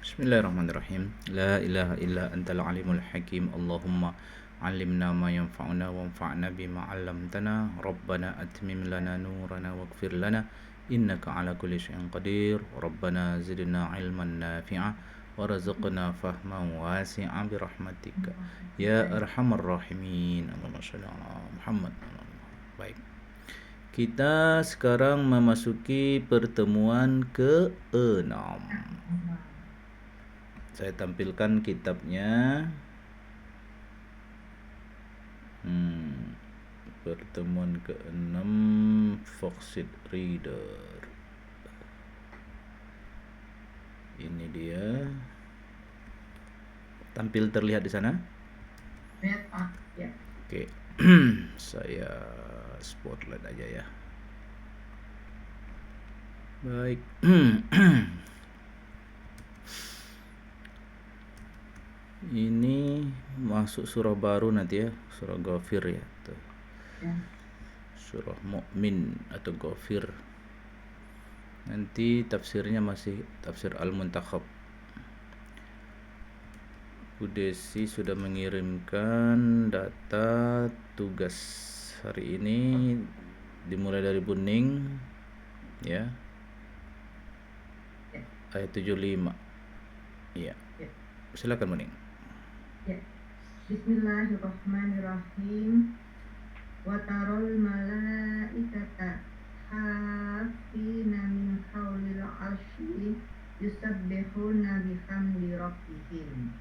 Bismillahirrahmanirrahim. La ilaha illa antal alimul hakim. Allahumma alimna ma yanfa'una wanfa'na bima 'allamtana. Rabbana atmim lana nurana waghfir lana innaka 'ala kulli syai'in qadir. Rabbana zidna 'ilman nafi'a warzuqna fahman wasi'a bi rahmatika ya arhamar rahimin. Allahumma shalli ala Muhammad. Baik. Kita sekarang memasuki pertemuan ke-6. Saya tampilkan kitabnya. Pertemuan ke-6 Foxit Reader. Ini dia. Tampil terlihat di sana? Lihat Pak, ya. Oke. Saya spotlight aja ya. Baik. Ini masuk surah baru nanti ya, surah Ghafir ya. Tuh. Ya. Surah Mu'min atau Ghafir. Nanti tafsirnya masih tafsir Al-Muntakhab. Bu Desi sudah mengirimkan data tugas hari ini dimulai dari Buning ya. Ayat 75. Iya. Ya. Silakan Buning. Ya. Bismillahirrahmanirrahim. Wa tarol malaikata hafina min haulil arsyi yusabbihuna bihamdi rabbihim.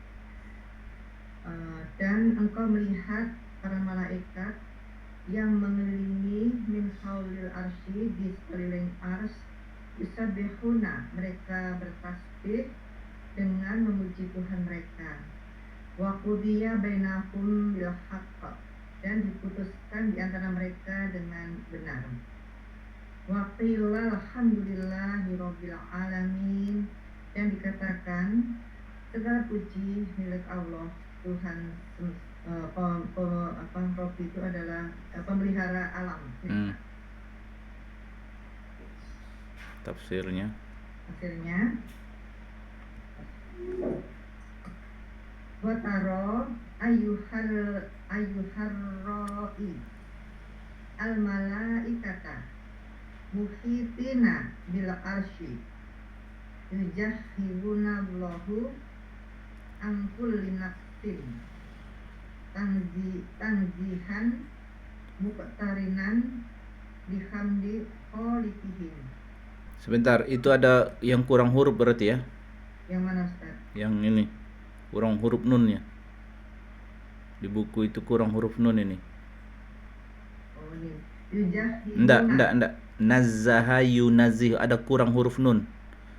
Dan engkau melihat para malaikat yang mengelilingi min haulil arsyi di sekeliling ars, yusabbihuna, mereka bertasbih dengan memuji Tuhan mereka. Wa qudiya bainahum bil haqq, dan diputuskan di antara mereka dengan benar. Wa qila alhamdulillahi rabbil alamin, dan dikatakan segala puji milik Allah Tuhan Rob itu adalah pemelihara alam. Tafsirnya Wataro ayyuhar ra'i al malaikata muhitina bil arsy yujahhibuna Allahu an kulli nafsin tanzihan muqtarinan bihamdi khaliqihim. Sebentar, itu ada yang kurang huruf berarti ya? Yang mana Ustaz? Yang ini kurang huruf nunnya. Di buku itu kurang huruf nun ini. Oh ini. Yujahhibuna. Enggak. Nazzaha yunazih, ada kurang huruf nun.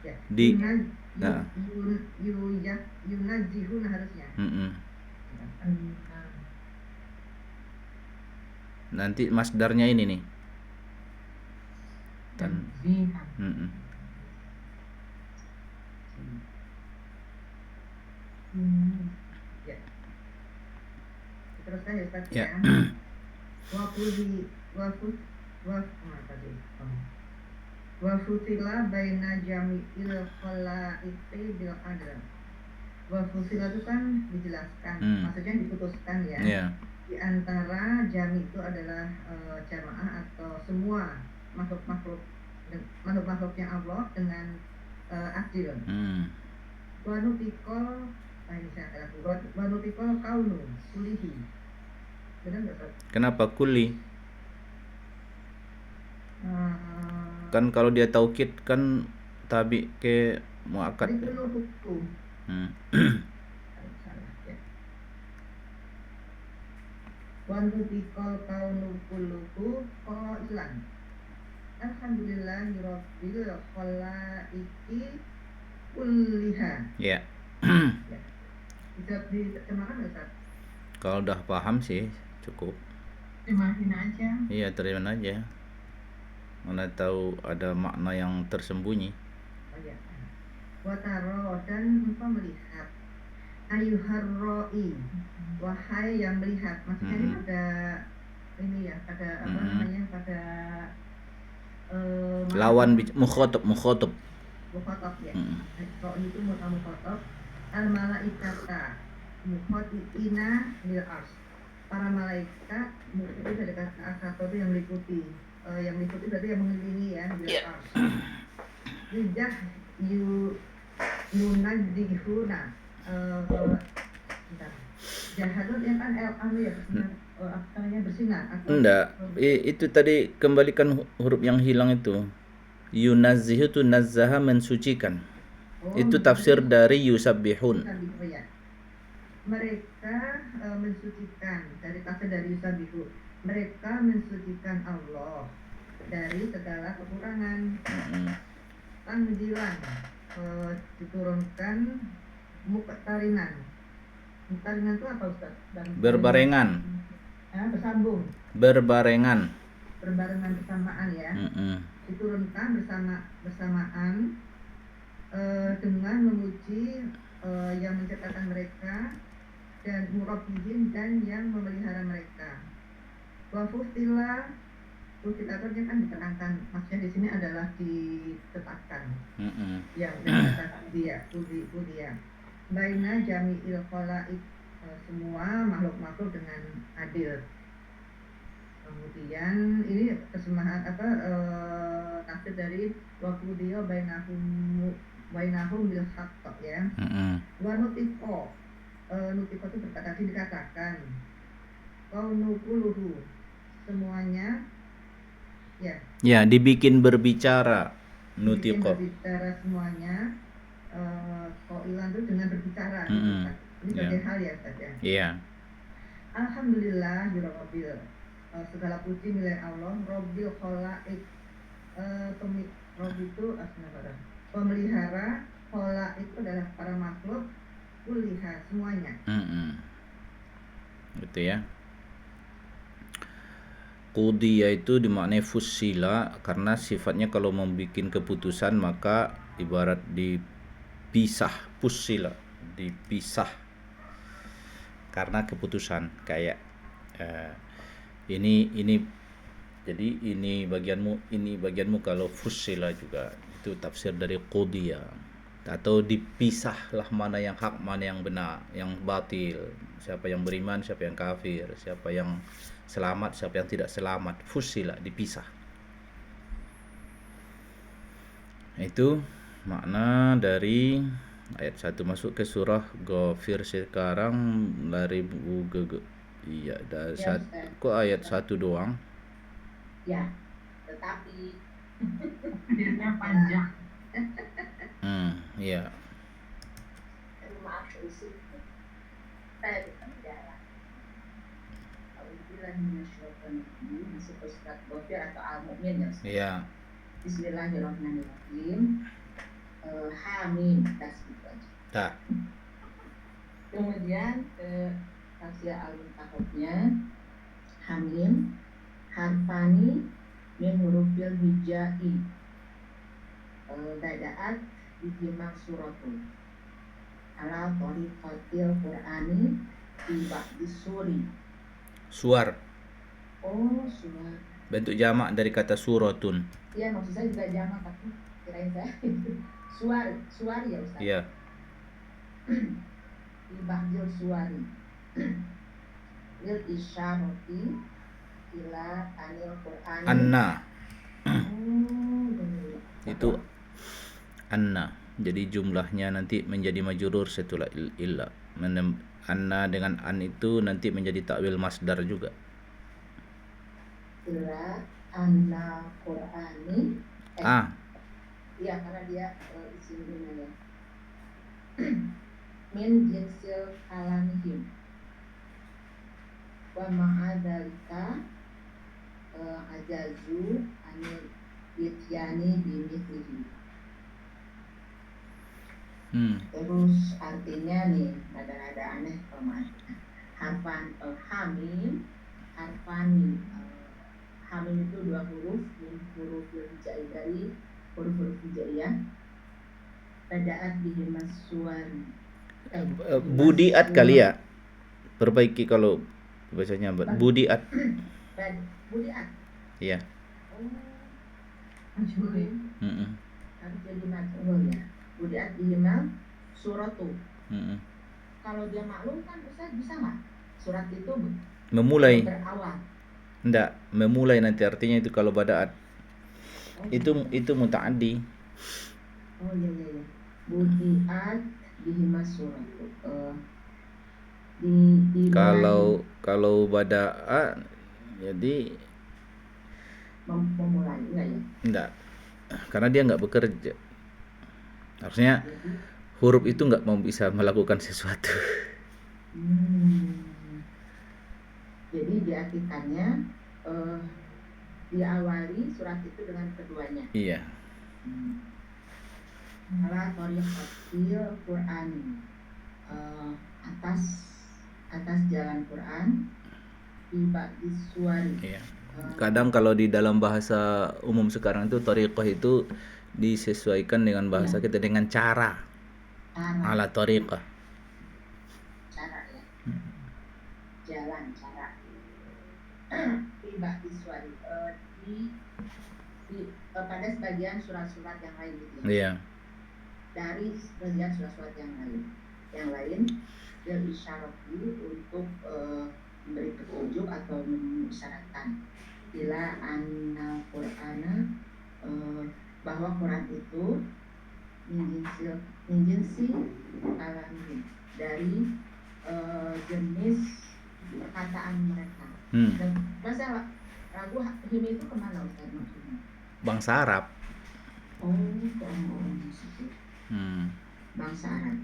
Ya. Di Yunazihuna harusnya. Nanti masdarnya ini nih. Ya. Teruskan ya Ustaz Ya. Wa fusila baina jami'il khalaiqi bil adl. Wa fusila itu kan dijelaskan, maksudnya diputuskan ya. Yeah. Di antara jami itu adalah jamaah atau semua makhluknya Allah dengan adil. Wanutikol kaunu kulihi. Benar nggak Ustaz? Kenapa kuli? Kan kalau dia taukid kan tabi ke muakkad. Ini penuh hukum. Salah ya. Wanutikol kaunu kulluhu qailan. Alhamdulillahi rabbil khalaiqi kulliha. Ya. Ya. Bisa diterjemahkan nggak Ustaz? Kalau udah paham sih cukup. Terjemahin aja. Iya, terjemahin aja. Mana tahu ada makna yang tersembunyi. Oh ya. Wataro, dan engkau melihat. Ayyuhar ra'i, wahai yang melihat. Maksudnya ini pada ini ya, pada apa namanya, pada lawan mukhatab. mukhatab ya. Mm. Ro itu mukhatab. Al malaikata mukhatina lil ars. Para malaikat itu dari kata asato itu yang meliputi. Yang meliputi berarti yang mengelilingi ya lil ars. Lidah yunadzihuna Jahadun yang kan ya apa namanya bersinar atau Enggak, itu tadi kembalikan huruf yang hilang itu. Yunazzihu itu nazzaha mensucikan. Itu tafsir dari yusabbihun. Oh ya. Mereka mensucikan dari tafsir dari yusabihu. Mereka mensucikan Allah dari segala kekurangan. Tanzilan diturunkan muktarinan. Muktarinan itu apa Ustaz? Berbarengan. Bersambung. Berbarengan. Berbarengan bersamaan ya. Diturunkan bersamaan dengan memuji yang menciptakan mereka dan murabbihin dan yang memelihara mereka. Wa futila itu kan diterangkan, maksudnya di sini adalah ditetapkan. Yang dikatakan dia baina jami'il khalaik, semua makhluk-makhluk dengan adil. Kemudian ini kesemaan tafsir dari waktu dia bainahum bil haqq ya. Wa nutiko itu tadi dikatakan kaunukuluhu semuanya ya dibikin berbicara. Nutiko berbicara semuanya. Qailan itu dengan berbicara. Ini bagian hal ya Ustaz ya. Iya. Alhamdulillah birabbil, segala puji milik Allah, Rabbil khalaik. Rob itu asmaul, pemelihara, khalaik itu adalah para makhluk, kuliha semuanya. Gitu ya. Qudiya itu dimaknai fussila karena sifatnya kalau membuat keputusan maka ibarat dipisah, fussila, dipisah karena keputusan kayak ini jadi ini bagianmu kalau fussila juga itu tafsir dari qudiya, atau dipisahlah mana yang hak mana yang benar, yang batil, siapa yang beriman siapa yang kafir, siapa yang selamat siapa yang tidak selamat, fussila, dipisah. Itu makna dari ayat 1 masuk ke surah Ghafir sekarang dari iya dari kok ayat 1 doang ya, tetapi ayatnya panjang. Iya. Maaf isi saya di penjara. Masuk ke surat Ghafir atau Al-Mu'min ya. Iya. Bismillahirrahmanirrahim. Hamim tasbih aja. Kemudian tafsir al-Muntahobnya Hamim harfani min hurufil hijai badaat bihimak suratun ala tariqatil qur'ani tiba disuri. Suar. Suar. Bentuk jamak dari kata suratun. Iya, maksud saya juga jamak, tapi kirain saya suar ya Ustaz. Iya. Ibadil suari. Lil isyarati ila anil Qur'an. Anna. Itu anna. Jadi jumlahnya nanti menjadi majrur setelah illa. Anna dengan an itu nanti menjadi takwil masdar juga. Ila anna Qur'ani. Iya, karena dia isim ya. Min jinsil kalamihim. Wa ma'adzalika ajazu anil ityani bimithlihi. Terus artinya nih ada aneh harfan hamim, harfani. Hamim itu 2 huruf, huruf hijai dari huruf hijaiyah. Badaat bihimas suwari. Budiat kali ya. Perbaiki kalau bacanya budiat. Budiat. Iya. harus jadi majhul ya. Budiat bihimal suratu. Kalau dia maklum kan Ustaz bisa nggak surat itu Memulai. berawal? Enggak, memulai nanti artinya itu kalau badaat. Itu muta'addi. Oh iya. Budiat bihimal suratu. Kalau badaat jadi memulai enggak ya? Enggak. Karena dia enggak bekerja. Harusnya huruf itu enggak mau bisa melakukan sesuatu. Jadi diartikannya diawali surat itu dengan keduanya. Iya. Ala thariqatil Quran, atas jalan Quran tiba di suari. Iya. Kadang kalau di dalam bahasa umum sekarang itu thariqah itu disesuaikan dengan bahasa kita dengan cara. Ala thariqah. Cara ya. Jalan cara. Tiba di suari pada sebagian surat-surat yang lain gitu ya. Iya. Dari sebagian surat-surat yang lain bil isyarati untuk memberi petunjuk atau mengisyaratkan ila anna Qur'ana bahwa Quran itu minjinsi alami dari jenis perkataan mereka. Dan masa ragu himi itu kemana Ustaz maksudnya? Bangsa Arab. Oh, maksudnya. Bangsa Arab.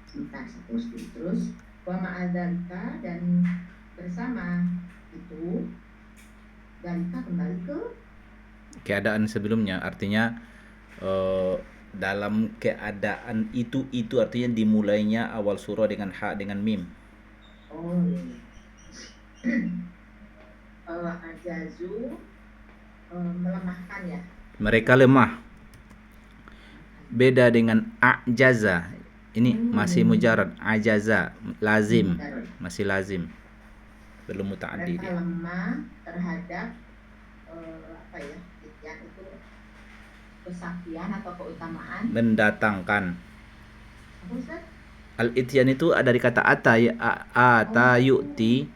Sebentar, terus wa ma'adzalika, dan bersama itu dalika kembali ke keadaan sebelumnya, artinya dalam keadaan itu artinya dimulainya awal surah dengan ha dengan mim. Oh iya. Ajazu melemahkan ya. Mereka lemah. Beda dengan ajaza. Ini masih mujarad, ajaza lazim, masih lazim. Belum muta'addi dia. Mereka lemah terhadap apa ya? Itu kesaktian atau keutamaan mendatangkan. Apa Ustaz? Al-ityan itu ada di kata ata ya, ata yu'ti.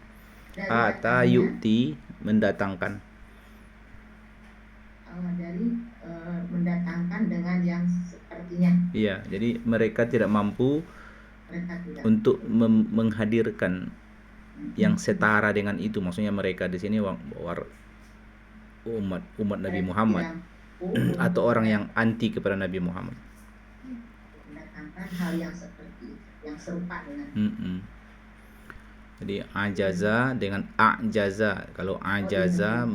Ata yu'ti mendatangkan. Dari mendatangkan dengan yang sepertinya. Iya, jadi mereka tidak mampu untuk menghadirkan yang setara dengan itu. Maksudnya mereka di sini umat Nabi Muhammad atau orang yang anti kepada Nabi Muhammad. Mendatangkan hal yang seperti yang serupa dengan. Jadi ajaza dengan ajaza. Kalau ajaza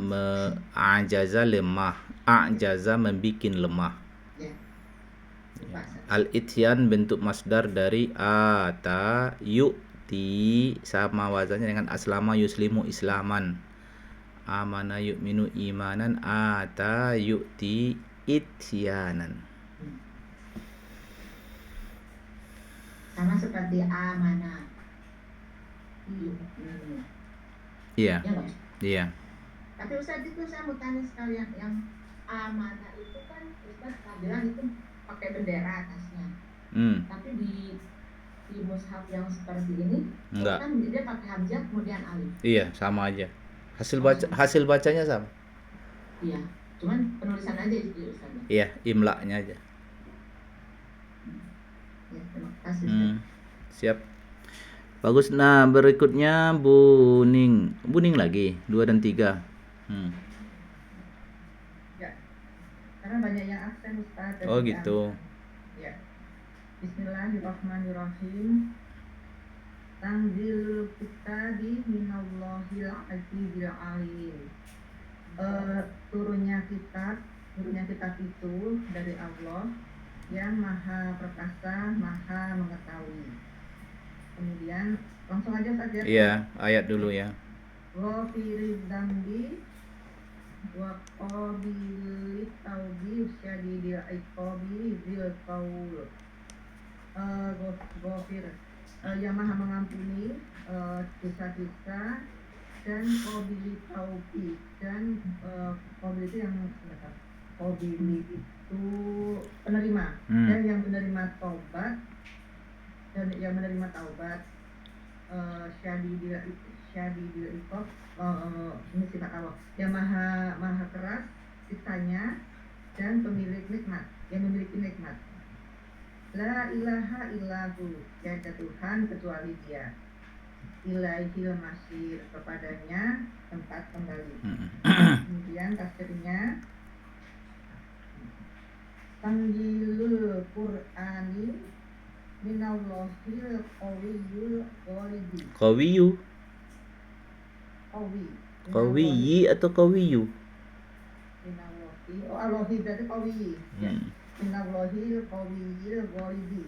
ajaza lemah, ajaza membikin lemah. Al-ityan bentuk masdar dari ata yu'ti, sama wazannya dengan aslama yuslimu islaman. Amana yu'minu imanan, ata yu'ti ityanan. Sama seperti amanah. Iya. Iya. Tapi Ustaz itu saya mau tanya sekalian, yang amanah itu kan Ustaz bilang itu pakai bendera atasnya. Tapi di mushaf yang seperti ini enggak. Kan dia pakai hamzah kemudian alif. Iya, sama aja. Hasil bacanya sama. Iya. Cuman penulisan aja itu Ustaz. Iya, imla'nya aja. Ya, terima kasih. Siap. Bagus. Nah, berikutnya Buning lagi 2 dan 3. Ya. Karena banyak yang absen Ustaz. Oh gitu. Ya. Bismillahirrahmanirrahim. Tanzilul kitabi minallahil azizil alim. Turunnya kitab itu dari Allah yang Maha Perkasa, Maha Mengetahui. Kemudian langsung aja saja. Iya, ayat dulu ya. Ghafiriz dzambi wa qabilit taubi syadidil iqabi zil qaul. Ghafir, yang Maha mengampuni dosa-dosa, dan qabilit taubi, dan qabil itu yang menetap. Qabili itu penerima, dan yang menerima taubat syadidil iqab, ini sifat Allah yang maha keras siksanya dan pemilik nikmat, yang memiliki nikmat. La ilaha illahu, tiada Tuhan kecuali Dia. Ilaihil masir, kepadanya tempat kembali. Kemudian tafsirnya, Tanzilul Qur'ani minallahil qawiyyul ghalibi. Qawiyu. Qawi. Qawiyi atau qawiyu? Minallahi. Oh, Allahi berarti qawi. Ya. Minallahil qawiyyul ghalibi.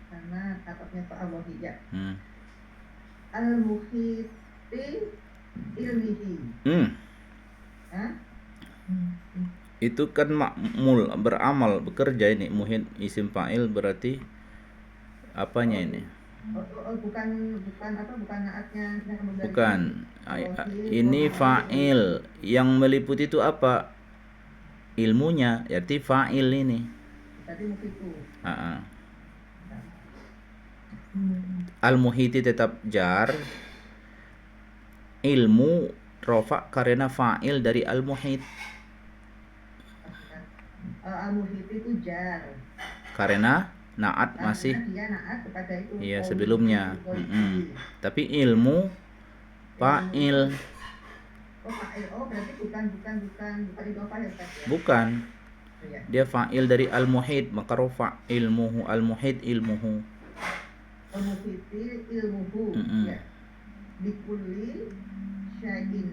Karena katanya ke Allahi ya. Al-muhiti ilmihi. Hah? Itu kan makmul, beramal, bekerja ini. Muhit isim fa'il berarti apanya ini? Bukan naatnya yang kamu belajar. Bukan. Ini fa'il. Yang meliputi itu apa? Ilmunya, berarti fa'il ini. Tadi muhitu. Al-muhiti tetap jar. Ilmu rofa karena fa'il dari al-muhit. Al-muhiti itu jar. Karena naat masih. Dia naat kepada itu. Iya, sebelumnya. Tapi ilmu fa'il. Oh, fa'il. Oh, berarti bukan idhofah ya, Ustaz ya? Bukan. Dia fa'il dari al-muhit, maka rofa ilmuhu, al-muhit ilmuhu. Al-muhiti ilmuhu. Ya. Bikulli syai'in.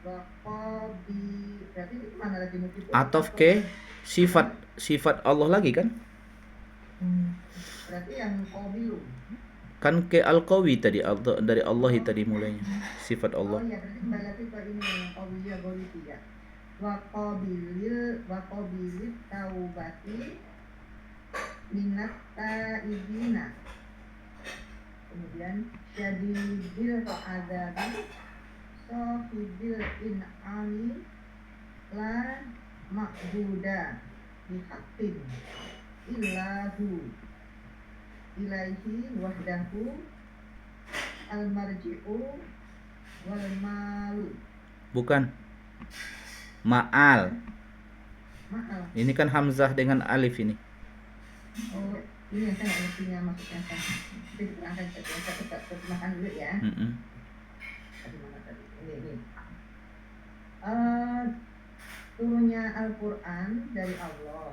Waqabi. Berarti itu mana lagi muhiti? Atof ke sifat Allah lagi kan? Berarti yang qabilu. Kan ke al-qawi tadi, dari Allah tadi mulainya. Sifat Allah. Oh iya, berarti kembali lagi ke ini yang qawiyya ghalibiyya ya. Wa qabilit taubati minat taibina. Kemudian syadidil adabi sahibil in'ami la ma'buda bihaqqin illahu ilaihi wahdahu al-marji'u wal malu. Bukan. Ma'al. Ini kan hamzah dengan alif ini. Oh, ini yang saya ngertinya maksudnya kan. Tapi diterangkan saja, saya terjemahkan dulu ya. Tadi mana tadi? Ini. Turunnya Al-Quran dari Allah.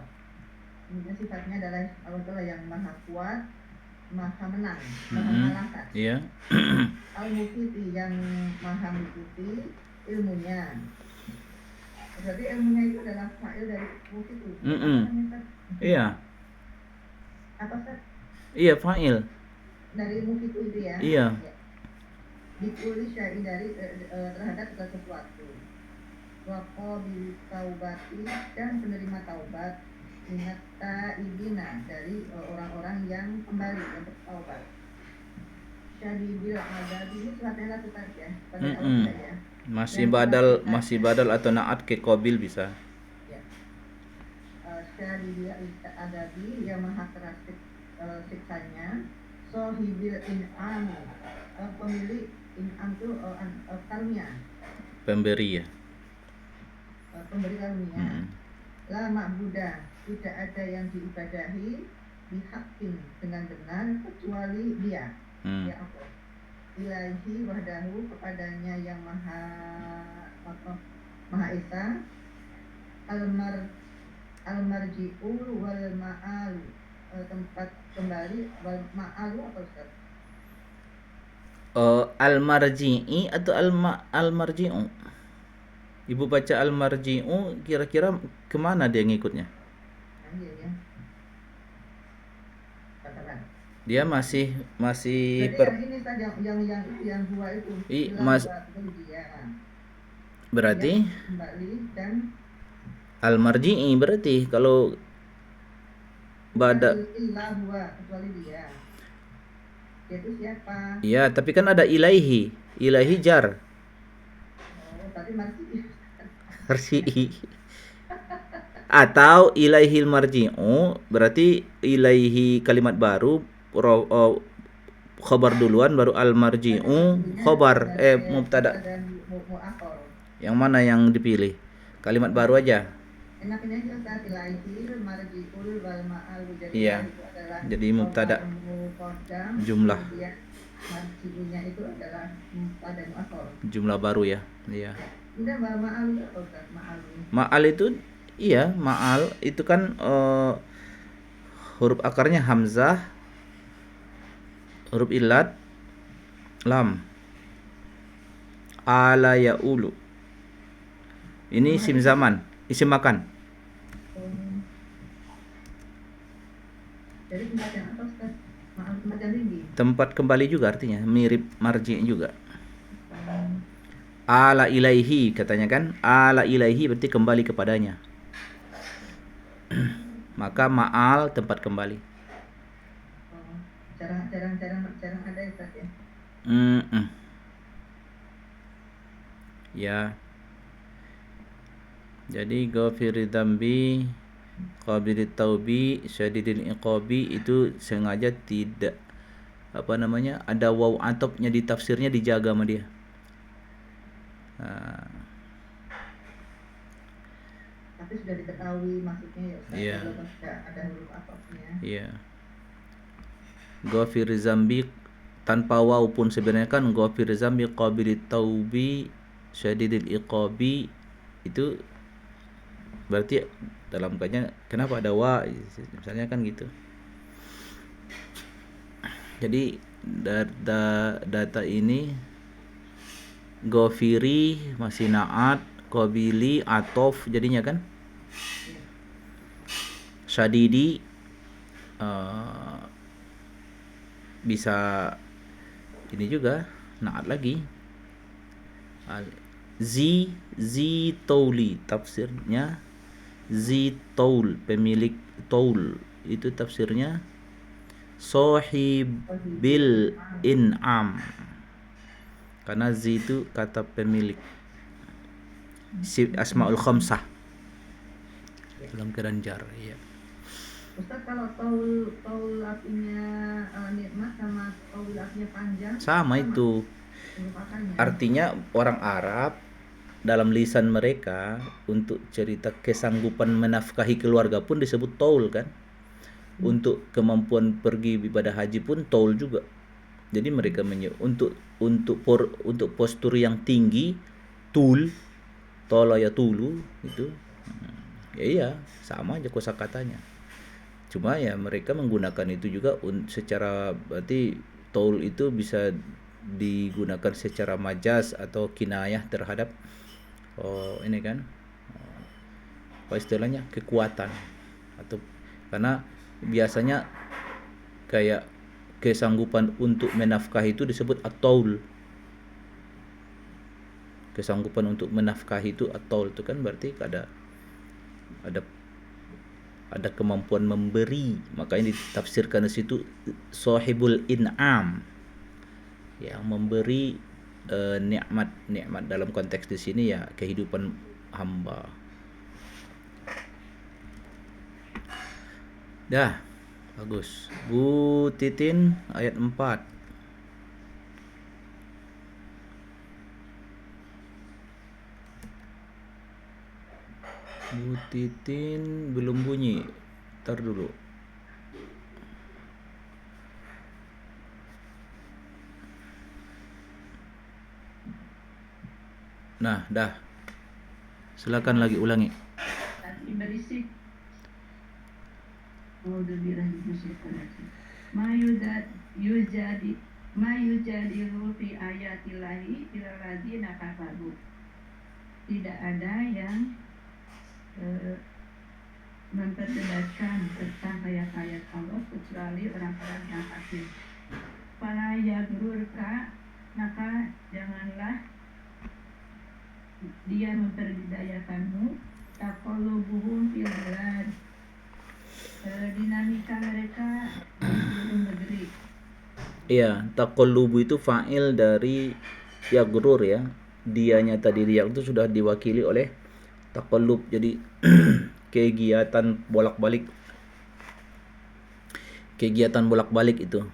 Kemudian sifatnya adalah Allah yang maha kuat, maha menang, maha mengalahkan. Iya. Al-Muhiti yang maha mengikuti ilmunya. Berarti ilmunya itu adalah fa'il dari Muhiti. Iya. Apa Ustaz? Iya, fa'il. Dari Muhiti itu ya? Iya. Ditulis syai dari terhadap sesuatu. Wa qabil taubati, dan penerima taubat. Ingat ta'ibina, dari orang-orang yang kembali untuk taubat. Syadidil adabi, ini suratnya lakukan ya, pada Allah ya. Masih badal atau naat ke qabil bisa. Ya. Syadidil adabi, yang maha keras siksanya. Sohibil in'am, pemilik in'am itu karunia. Pemberi ya. Pemberi karunia. La ma'budah, tidak ada yang diibadahi bihaqqin, dengan benar, kecuali Dia. Ya Allah. Ilaihi wahdahu, kepadanya yang maha esa. Al-marji'u wal ma'alu, tempat kembali, wal ma'alu apa Ustaz? Al-marji'i atau al-marji'u? Ibu baca al-marji'u, kira-kira kemana dia ngikutnya? Dia masih ini saja yang dua itu. Berarti kembali dan al-marji'i, berarti kalau kecuali Dia. Itu siapa? Iya, tapi kan ada ilaihi jar. Oh, berarti marji'i. Marji'i. Atau ilaihil marji'u berarti ilaihi kalimat baru, khabar duluan baru al marji'u khabar mubtada. mu'akhor. Yang mana yang dipilih? Kalimat baru aja. Enaknya aja Ustaz, ilaihil marji'ul wal ma'al. Iya. Itu adalah Jadi mubtada muqaddam, jumlah. kemudian marji'unya itu adalah mubtada mu'akhor. Jumlah baru ya. Iya. Udah ma'al apa Ustaz? Ma'al. Ma'al itu iya, ma'al itu kan huruf akarnya hamzah, huruf illat, lam. Ala ya'ulu. Ini isim zaman, isim makan. Jadi tempat yang apa Ustaz? Ma'al tempat yang tinggi. Tempat kembali juga artinya, mirip marji juga. Ala ilaihi katanya kan, ala ilaihi berarti kembali kepadanya. Maka ma'al tempat kembali. Jarang ada Ustaz ya. Ya. Jadi ghafiri dzambi, qabilit taubi, syadidil iqabi itu sengaja tidak ada waw atopnya di tafsirnya dijaga sama dia. Tapi sudah diketahui maksudnya ya Ustaz. Iya. Kalau ada huruf atopnya. Iya. Ghafir zambi tanpa waw pun sebenarnya kan ghafir zambi qabilit taubi syadidil iqabi itu berarti dalam kajian kenapa ada wa misalnya kan gitu. Jadi data ini ghafiri masih naat, qabili atof jadinya kan. Syadidi bisa ini juga naat lagi. Zi tauli tafsirnya zi taul, pemilik taul itu tafsirnya sohibil in'am, karena zi itu kata pemilik asmaul khamsah dalam keadaan jar. Ya. Ustaz, kalau taul artinya nikmat sama taul artinya panjang sama itu. Artinya orang Arab dalam lisan mereka untuk cerita kesanggupan menafkahi keluarga pun disebut taul kan. Untuk kemampuan pergi ibadah haji pun taul juga. Jadi mereka untuk postur yang tinggi tul, tola ya tulu itu. Ya iya, sama aja kosakatanya. Cuma ya mereka menggunakan itu juga secara berarti taul itu bisa digunakan secara majaz atau kinayah terhadap ini kan apa istilahnya kekuatan, atau karena biasanya kayak kesanggupan untuk menafkahi itu disebut at-taul. Kesanggupan untuk menafkahi itu at-taul itu kan berarti ada kemampuan memberi, makanya ditafsirkan di situ sahibul in'am, yang memberi nikmat dalam konteks di sini ya kehidupan hamba. Dah, bagus. Bu Titin ayat 4. Bu Titin belum bunyi. Ntar dulu. Nah, dah. Silakan lagi ulangi. Ma yujadilu fi ayatillahi ila ladzina kafaru. Tidak ada yang memperdebatkan tentang ayat-ayat Allah kecuali orang-orang yang kafir. Fala yaghrurka, maka janganlah dia memperdayakanmu taqallubuhum fil bilad, dinamika mereka di seluruh negeri. Iya, taqallubu itu fa'il dari yaghrur ya. Dianya tadi riak itu sudah diwakili oleh taqallub. Jadi kegiatan bolak-balik itu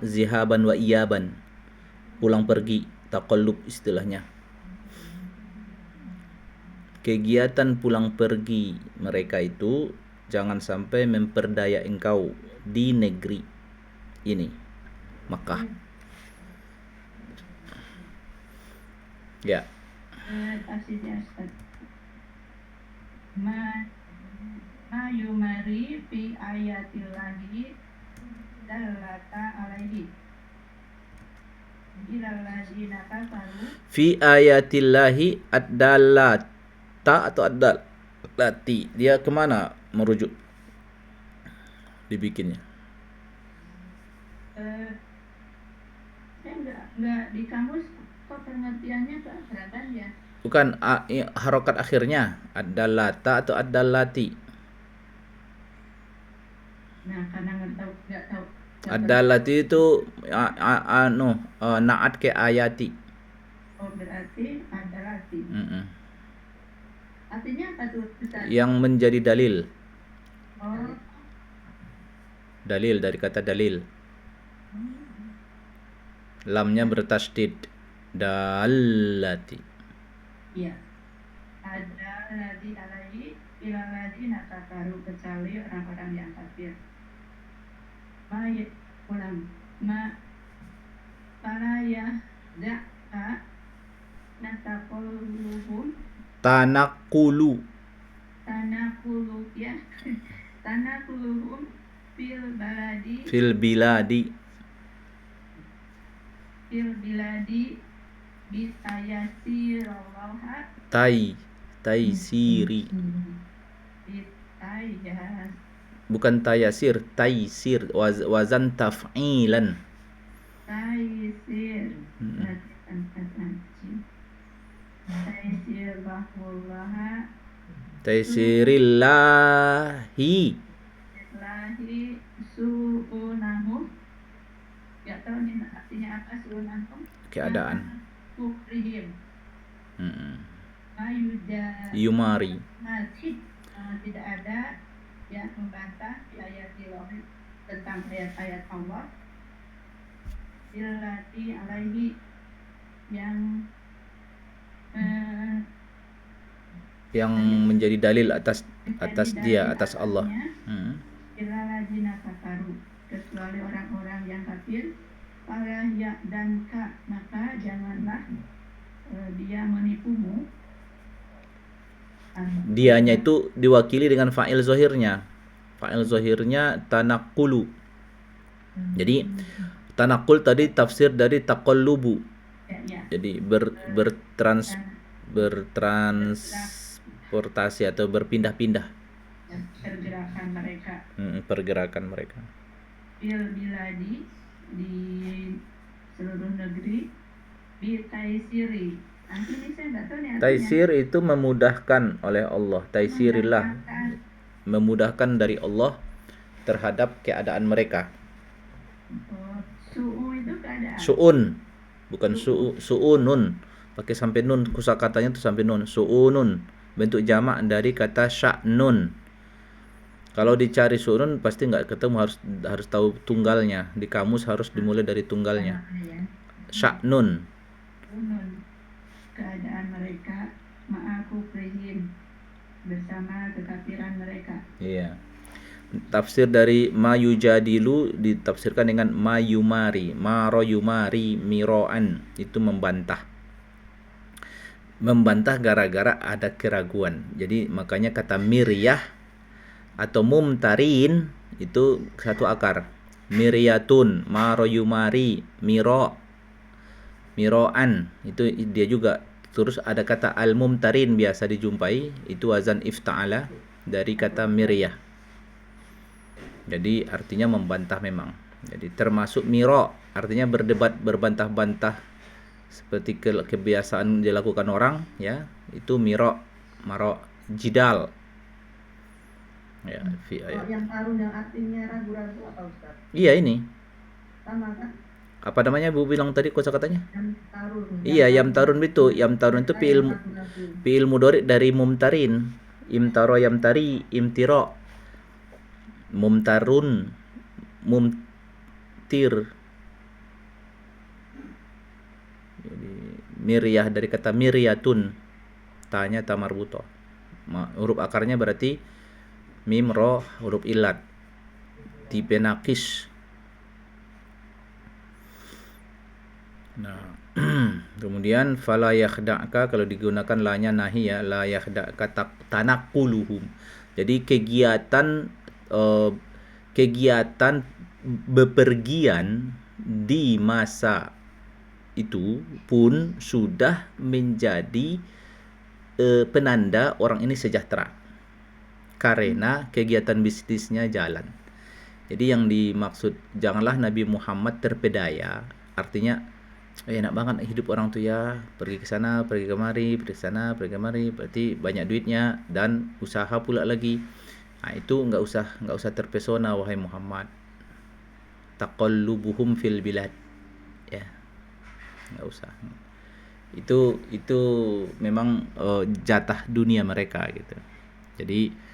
zihaban wa iyaban, pulang pergi, taqallub istilahnya. Kegiatan pulang pergi mereka itu jangan sampai memperdaya engkau di negeri ini, Makkah. Ya. Tafsirnya Ustaz. Ma yumari fi ayatillahi dallata alaihi ilal ladzina kafaru. Fi ayatillahi ad-dallata atau ad-dallati, dia kemana merujuk dibikinnya? Saya enggak di kamus kok pengertiannya keberatan ya. Bukan harokat akhirnya ad-dallata atau ad-dallati. Nah, karena enggak tahu. Ad-dallati itu naat ke ayati. Oh, berarti ad-dallati. Artinya apa tuh, Ustaz? Yang menjadi dalil. Oh. Dalil dari kata dalil. Lamnya bertasydid, dallati. Iya. Ada ladzi alaihi ilal ladzina kafaru, kecuali orang-orang yang kafir. Tanakulu ya. Tanakuluhum fil biladi bitayasirallaha taisiri. Bukan tayasir, taisir, wazan taf'ilan. Taisir. Taisirillahi su'unahum. Ya tahu nih artinya apa su'unahum? Keadaan. Kukrihim. Yumari. Tidak ada yang membantah di ayat Allah tentang ayat-ayat Allah. Illati alaihi, yang menjadi dalil atas dia, atas Allah. Illalladzina kafaru, kecuali orang-orang yang kafir. Fala ya'danka, maka janganlah dia menipumu. Dianya itu diwakili dengan fa'il zahirnya. Fa'il zahirnya tanakulu. Jadi tanakul tadi tafsir dari taqallubu. Jadi bertransportasi atau berpindah-pindah. Pergerakan mereka. Bil biladi, di seluruh negeri. Bi taisiri. Taisir itu memudahkan oleh Allah. Taisirillah, memudahkan dari Allah terhadap keadaan mereka. Su'u itu keadaan. Su'un, bukan su'unun. Pakai sampai nun, kosakatanya itu sampai nun. Su'unun, bentuk jamak dari kata sya'nun. Kalau dicari su'unun pasti nggak ketemu, harus tahu tunggalnya. Di kamus harus dimulai dari tunggalnya. Sya'nun. Keadaan mereka ma'aku prihim, bersama kekafiran mereka. Iya. Tafsir dari mayujadilu ditafsirkan dengan mayumari, maroyumari, miroan, itu membantah. Membantah gara-gara ada keraguan. Jadi makanya kata miryah atau mumtarin itu satu akar. Miryatun, maroyumari, miroan, itu dia juga. Terus ada kata al-mumtarin biasa dijumpai, itu wazan ifta'ala dari kata miryah. Jadi artinya membantah memang. Jadi termasuk miro, artinya berdebat, berbantah-bantah seperti kebiasaan dilakukan orang, ya. Itu miro jidal. Ya, yang tarun yang artinya ragu-ragu apa Ustaz? Iya ini. Sama kan? Apa namanya Bu bilang tadi kosakatanya? Yamtarun. Iya, yamtarun itu. Yamtarun itu fi'il mudhari dari mumtarin. Imtaro yamtari, imtiro. Mumtarun, mumtir. Jadi miryah dari kata miryatun, tanya tamarbuto. Huruf akarnya berarti mim ro, huruf ilat. Tipe nakis. Nah, kemudian fala yakhda'ka, kalau digunakan lanya nahi ya, la yakhda'ka tanaquluhum. Jadi kegiatan bepergian di masa itu pun sudah menjadi penanda orang ini sejahtera karena kegiatan bisnisnya jalan. Jadi yang dimaksud janganlah Nabi Muhammad terpedaya, artinya enak banget hidup orang tuh ya, pergi ke sana, pergi kemari, pergi ke sana, pergi kemari, berarti banyak duitnya dan usaha pula lagi. Nah, itu nggak usah terpesona wahai Muhammad. Taqallubuhum fil bilad. Ya, nggak usah. Itu memang jatah dunia mereka gitu. Jadi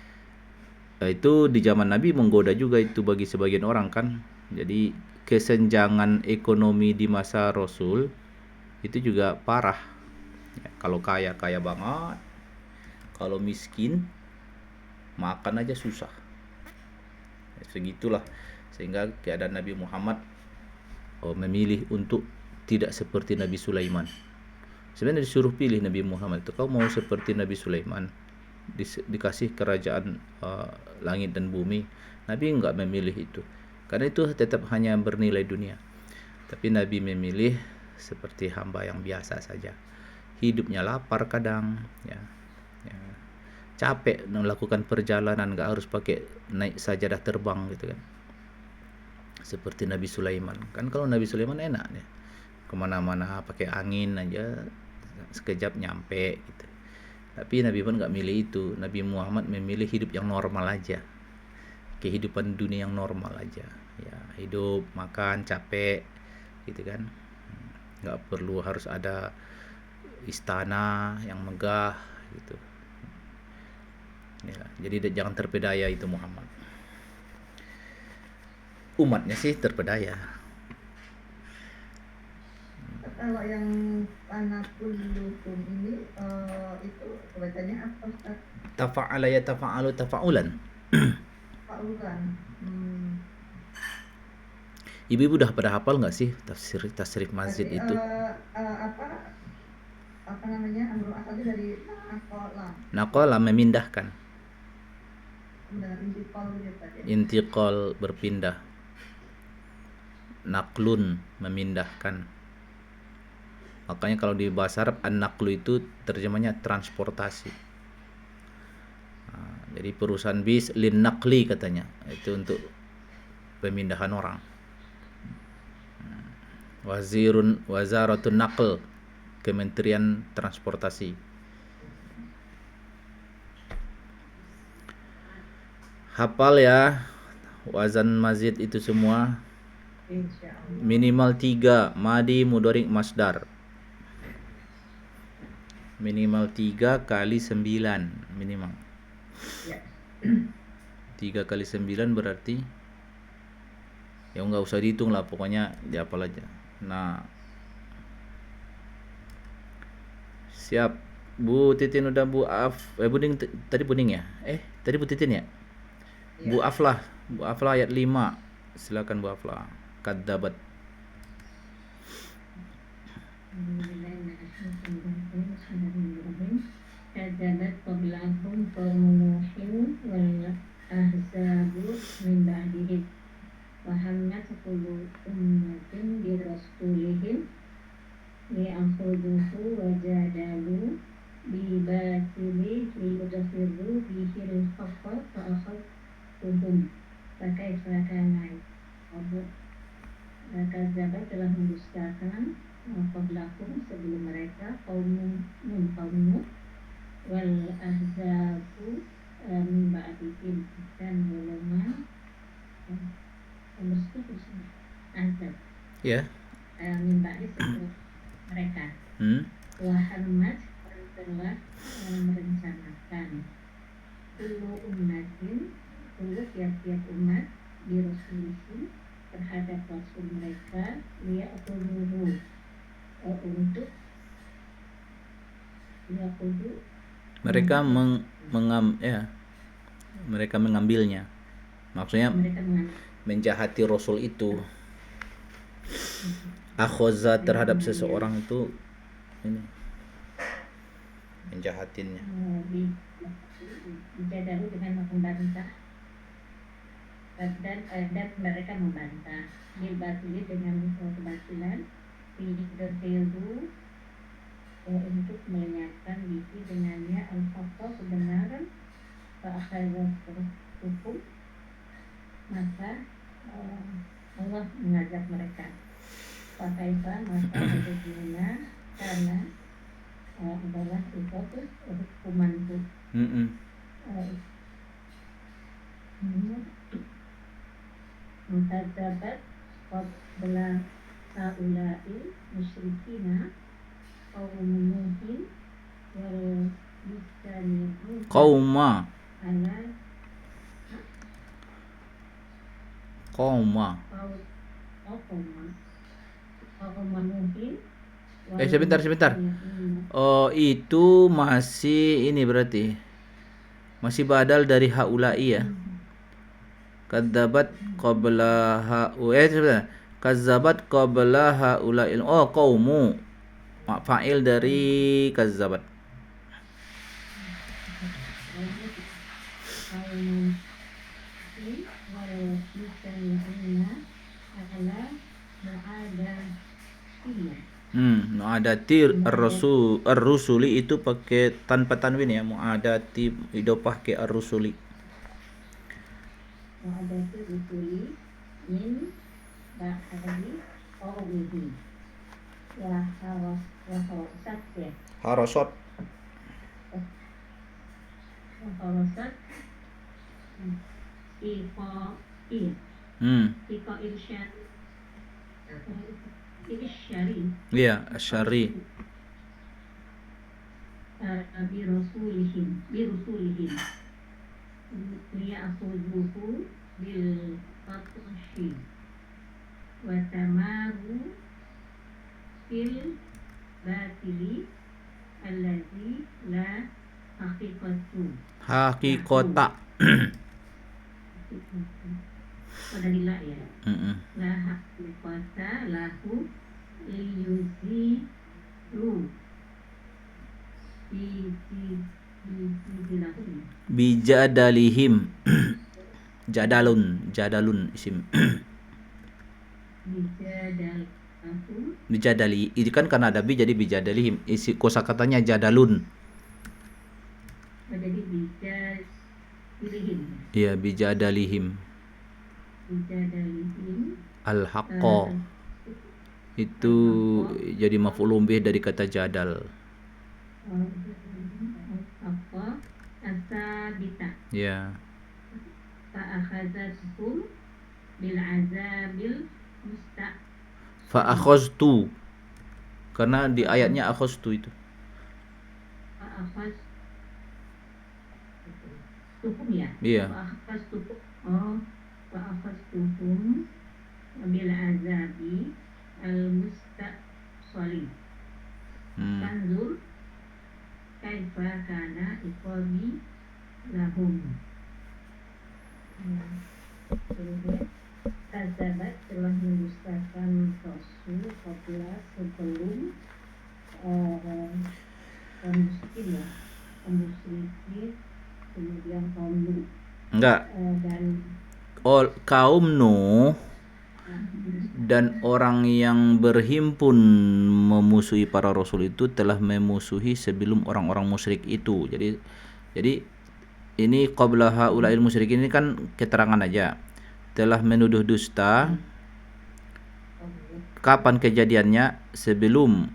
itu di zaman Nabi menggoda juga itu bagi sebagian orang kan. Jadi kesenjangan ekonomi di masa Rasul itu juga parah. Ya, kalau kaya banget, kalau miskin makan aja susah. Ya, segitulah sehingga keadaan Nabi Muhammad memilih untuk tidak seperti Nabi Sulaiman. Sebenarnya disuruh pilih Nabi Muhammad itu, kau mau seperti Nabi Sulaiman dikasih kerajaan langit dan bumi. Nabi enggak memilih itu, karena itu tetap hanya bernilai dunia. Tapi Nabi memilih seperti hamba yang biasa saja, hidupnya lapar kadang ya, capek melakukan perjalanan, enggak harus pakai naik sajadah terbang gitu kan, seperti Nabi Sulaiman. Kan kalau Nabi Sulaiman enak ya, kemana-mana pakai angin aja sekejap nyampe gitu. Tapi Nabi pun nggak milih itu. Nabi Muhammad memilih hidup yang normal aja, kehidupan dunia yang normal aja ya, hidup makan capek gitu kan, nggak perlu harus ada istana yang megah gitu ya. Jadi jangan terpedaya itu Muhammad. Umatnya sih terpedaya. Kalau yang tanaquluhum ini itu bacanya apa Ustaz? Tafa'ala ya tafa'alu tafa'ulan. Fa'ulan. Ibu-ibu udah pada hafal nggak sih tasrif masjid Berarti, itu? apa namanya, amrul asalnya dari naqala. Naqala memindahkan. Dengan intiqal gitu tadi. Intiqal berpindah. Naqlun memindahkan. Makanya kalau di bahasa Arab an-naqlu itu terjemahnya transportasi. Nah, jadi perusahaan bis lin naqli katanya, itu untuk pemindahan orang. Wazaratun naql, Kementerian Transportasi. Hafal ya wazan mazid itu semua. Insyaallah. Minimal 3 madi mudhari masdar. Minimal 3 kali 9 minimal. Ya. 3 kali 9 berarti ya nggak usah dihitung lah, pokoknya dihafal aja. Nah, siap. Bu Titin udah Bu Buding tadi Buding ya? Tadi Bu Titin ya? Ya. Bu Aflah ayat 5. Silakan Bu Aflah. Kadzabat. Kadzabat qablahum qaumun Nuhin wal ahzabu min ba'dihim wa hammat kullu ummatin bi rasulihim li'akhudhuhu wa jadalu bi batili liyudhiru bihil haqqa fa akhadhuhum fa kaifa kana Kadzabat telah mendustakan qablahum sebelum mereka kaum Nuh wal ahzabu min ba'dihim dan golongan azab Ya. min ba'di sebelum mereka. Wahammat telah merencanakan kullu ummatin, tiap-tiap umat birusulihim terhadap rasul mereka liya'khudhuhu, untuk liya'khudhu Mereka mereka mengambilnya. Maksudnya mereka mengambil menjahati rasul itu. Akhoza terhadap seseorang itu ini menjahatinnya. dijadalu dengan membantah dan mereka membantah dibatili dengan kebatilan ditertilu, untuk melenyapkan bihi dengannya al-haqqa kebenaran, hukum, maka Allah mengajak mereka pakailah maka bagaimana, karena adalah itu hukumanku. Mentajabat qabla haula'i musyrikina qaumuhum wal bisani'u Qauma ala qauma. Sebentar. Oh, itu masih ini berarti. Masih badal dari haula'i ya. Kadzabat qabla sebentar. Kadzabat qabla haula'il. Oh, qaumu. Fa'il dari kadzabat. Mu'adati ar-rusuli itu pakai tanpa tanwin ya. Mu'adati idofah ke ar-rusuli. Mu'adati rusuli min ba'di qawmihi wa harasat ya. Harasat. Harasat Iko irsyari Iya, asyari. birusulihim liya'khudhuhu bil fatshi wa tamaru fil batili alladzi la Hakikota. Pada lila ya. La hakikota lahu liyuzi lu Bijadalihim. Jadalun isim. Bijadali. Itu kan karena ada bi jadi bijadalihim. Isi kosakatanya jadalun. Jadi bijadalihim. Iya, bijadalihim. Al-haqqa. Itu jadi maf'ulun bih dari kata jadal. Apa asabita. Ya. Fa'akhazatuhum bil azabil Fa'akhaztu. Karena di ayatnya akhaztu itu. Fa'akhaztuhum ya. Iya. Fa'akhaztuhum bil azabi al mustaqsali. Tanzur kaifa kana iqabi lahum. Kadzabat telah mendustakan Rasul qabla sebelum kaum musyrikin kemudian kaum Lut. Enggak. Dan kaum Nuh dan orang yang berhimpun memusuhi para rasul itu telah memusuhi sebelum orang-orang musyrik itu. Jadi ini qabla haula'il musyrikin ini kan keterangan aja. Telah menuduh dusta. Kapan kejadiannya? Sebelum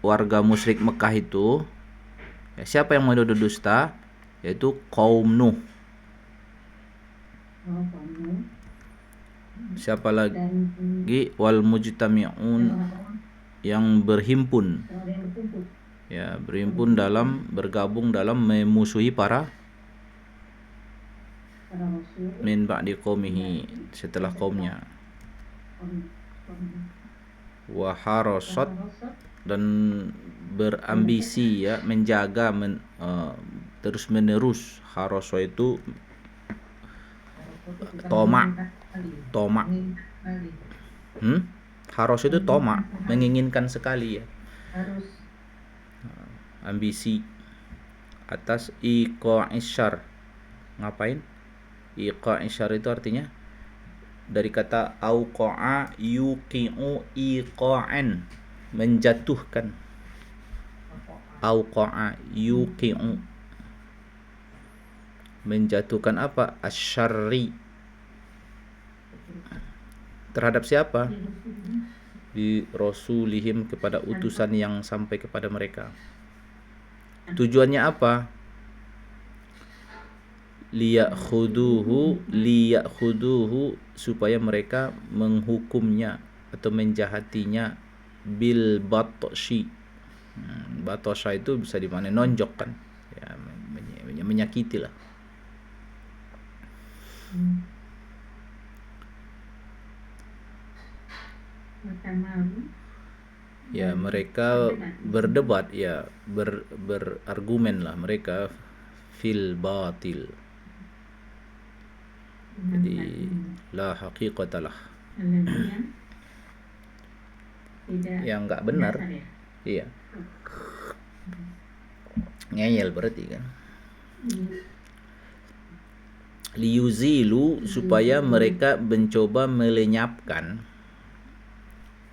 warga musyrik Mekah itu. Ya, siapa yang menuduh dusta? Yaitu kaum Nuh. Siapa lagi? Wal mujtami'un, yang berhimpun. Ya, bergabung dalam memusuhi para para rasul min ba'di qaumihi, setelah kaumnya. Wa harasat, dan berambisi ya, menjaga terus menerus. Harasa itu tomak. Harasa itu tomak, menginginkan sekali ya, Harus ambisi atas iqa'isyar. Ngapain? Iqa'isyar itu artinya dari kata auqa'a yuqi'u iqa'an, menjatuhkan. Auqa'a yuqi'u, menjatuhkan apa? Asyarri. Terhadap siapa? Di rasulihim, kepada utusan yang sampai kepada mereka. Tujuannya apa? Liya'khuduhu, supaya mereka menghukumnya atau menjahatinya, bil batshi. Batasha itu bisa dimana nonjok kan ya, menyakiti lah. Ya, mereka berdebat ya, berargumen lah mereka fil batil. Jadi la haqiqatalah, yang enggak benar. Iya, ngeyel berarti kan. Liyuzilu, supaya mereka mencoba melenyapkan.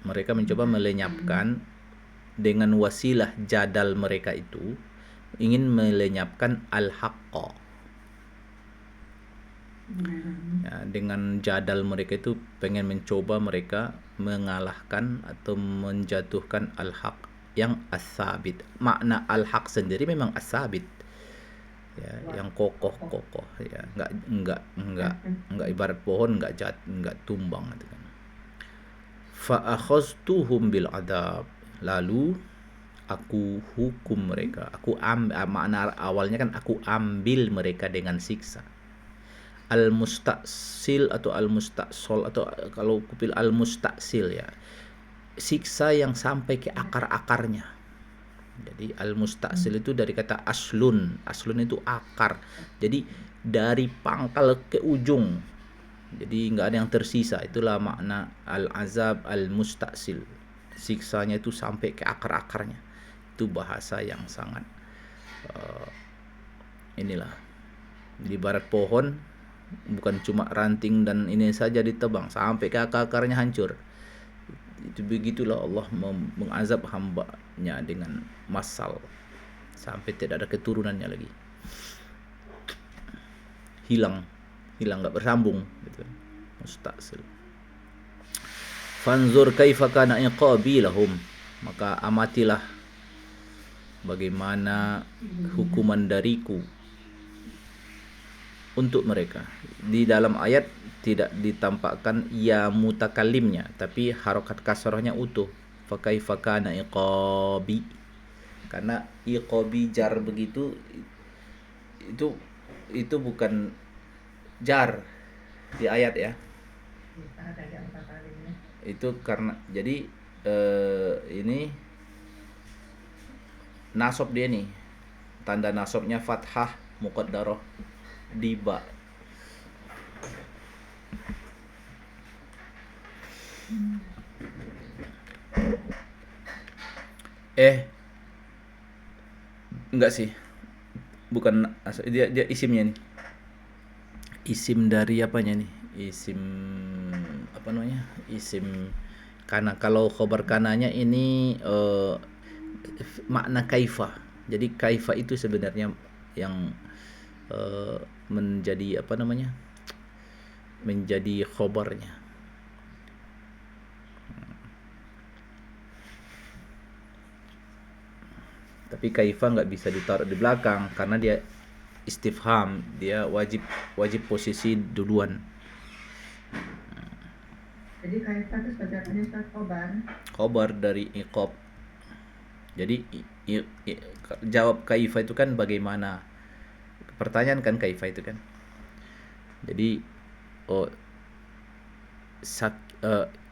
Mereka mencoba melenyapkan dengan wasilah jadal mereka itu, ingin melenyapkan al-haqqa. Ya, dengan jadal mereka itu pengen mencoba mereka mengalahkan atau menjatuhkan al-haq yang as-sabit. Makna al-haq sendiri memang as-sabit. Ya, yang kokoh ya, enggak ibarat pohon enggak tumbang gitu kan. Fa akhaztuhum bil adab, lalu aku hukum mereka. Aku makna awalnya kan aku ambil mereka dengan siksa. Al mustasil atau al mustasol, atau kalau kupil al mustasil ya, siksa yang sampai ke akar-akarnya. Jadi al mustasil itu dari kata aslun. Aslun itu akar. Jadi dari pangkal ke ujung. Jadi nggak ada yang tersisa. Itulah makna al-azab al-mustasil. Siksanya itu sampai ke akar-akarnya. Itu bahasa yang sangat inilah. Di barat pohon bukan cuma ranting dan ini saja ditebang, sampai ke akar-akarnya hancur. Itu begitulah Allah mengazab hamba-Nya dengan massal sampai tidak ada keturunannya lagi. Hilang nggak bersambung gitu. Mustasil. Fanzur kaifa kana iqabi lahum, maka amatilah bagaimana hukuman dariku untuk mereka. Di dalam ayat tidak ditampakkan ya mutakallimnya, tapi harokat kasrahnya utuh. Fa kaifa kana iqabi, karena iqabi jar begitu itu bukan jar di ayat ya. Itu karena jadi ini nasab dia nih. Tanda nasabnya fathah muqaddarah di ba. Enggak sih. Bukan dia isimnya nih. Isim dari apanya nih? Isim apa namanya? Isim kana. Kalau khobar kananya ini makna kaifa. Jadi kaifa itu sebenarnya yang menjadi apa namanya? Menjadi khobarnya. Tapi kaifa nggak bisa ditaruh di belakang karena dia istifham, dia wajib posisi duluan. Jadi kaifa itu sebenarnya khobar. Khobar dari iqab. Jadi jawab kaifa itu kan bagaimana? Pertanyaan kan kaifa itu kan. Jadi oh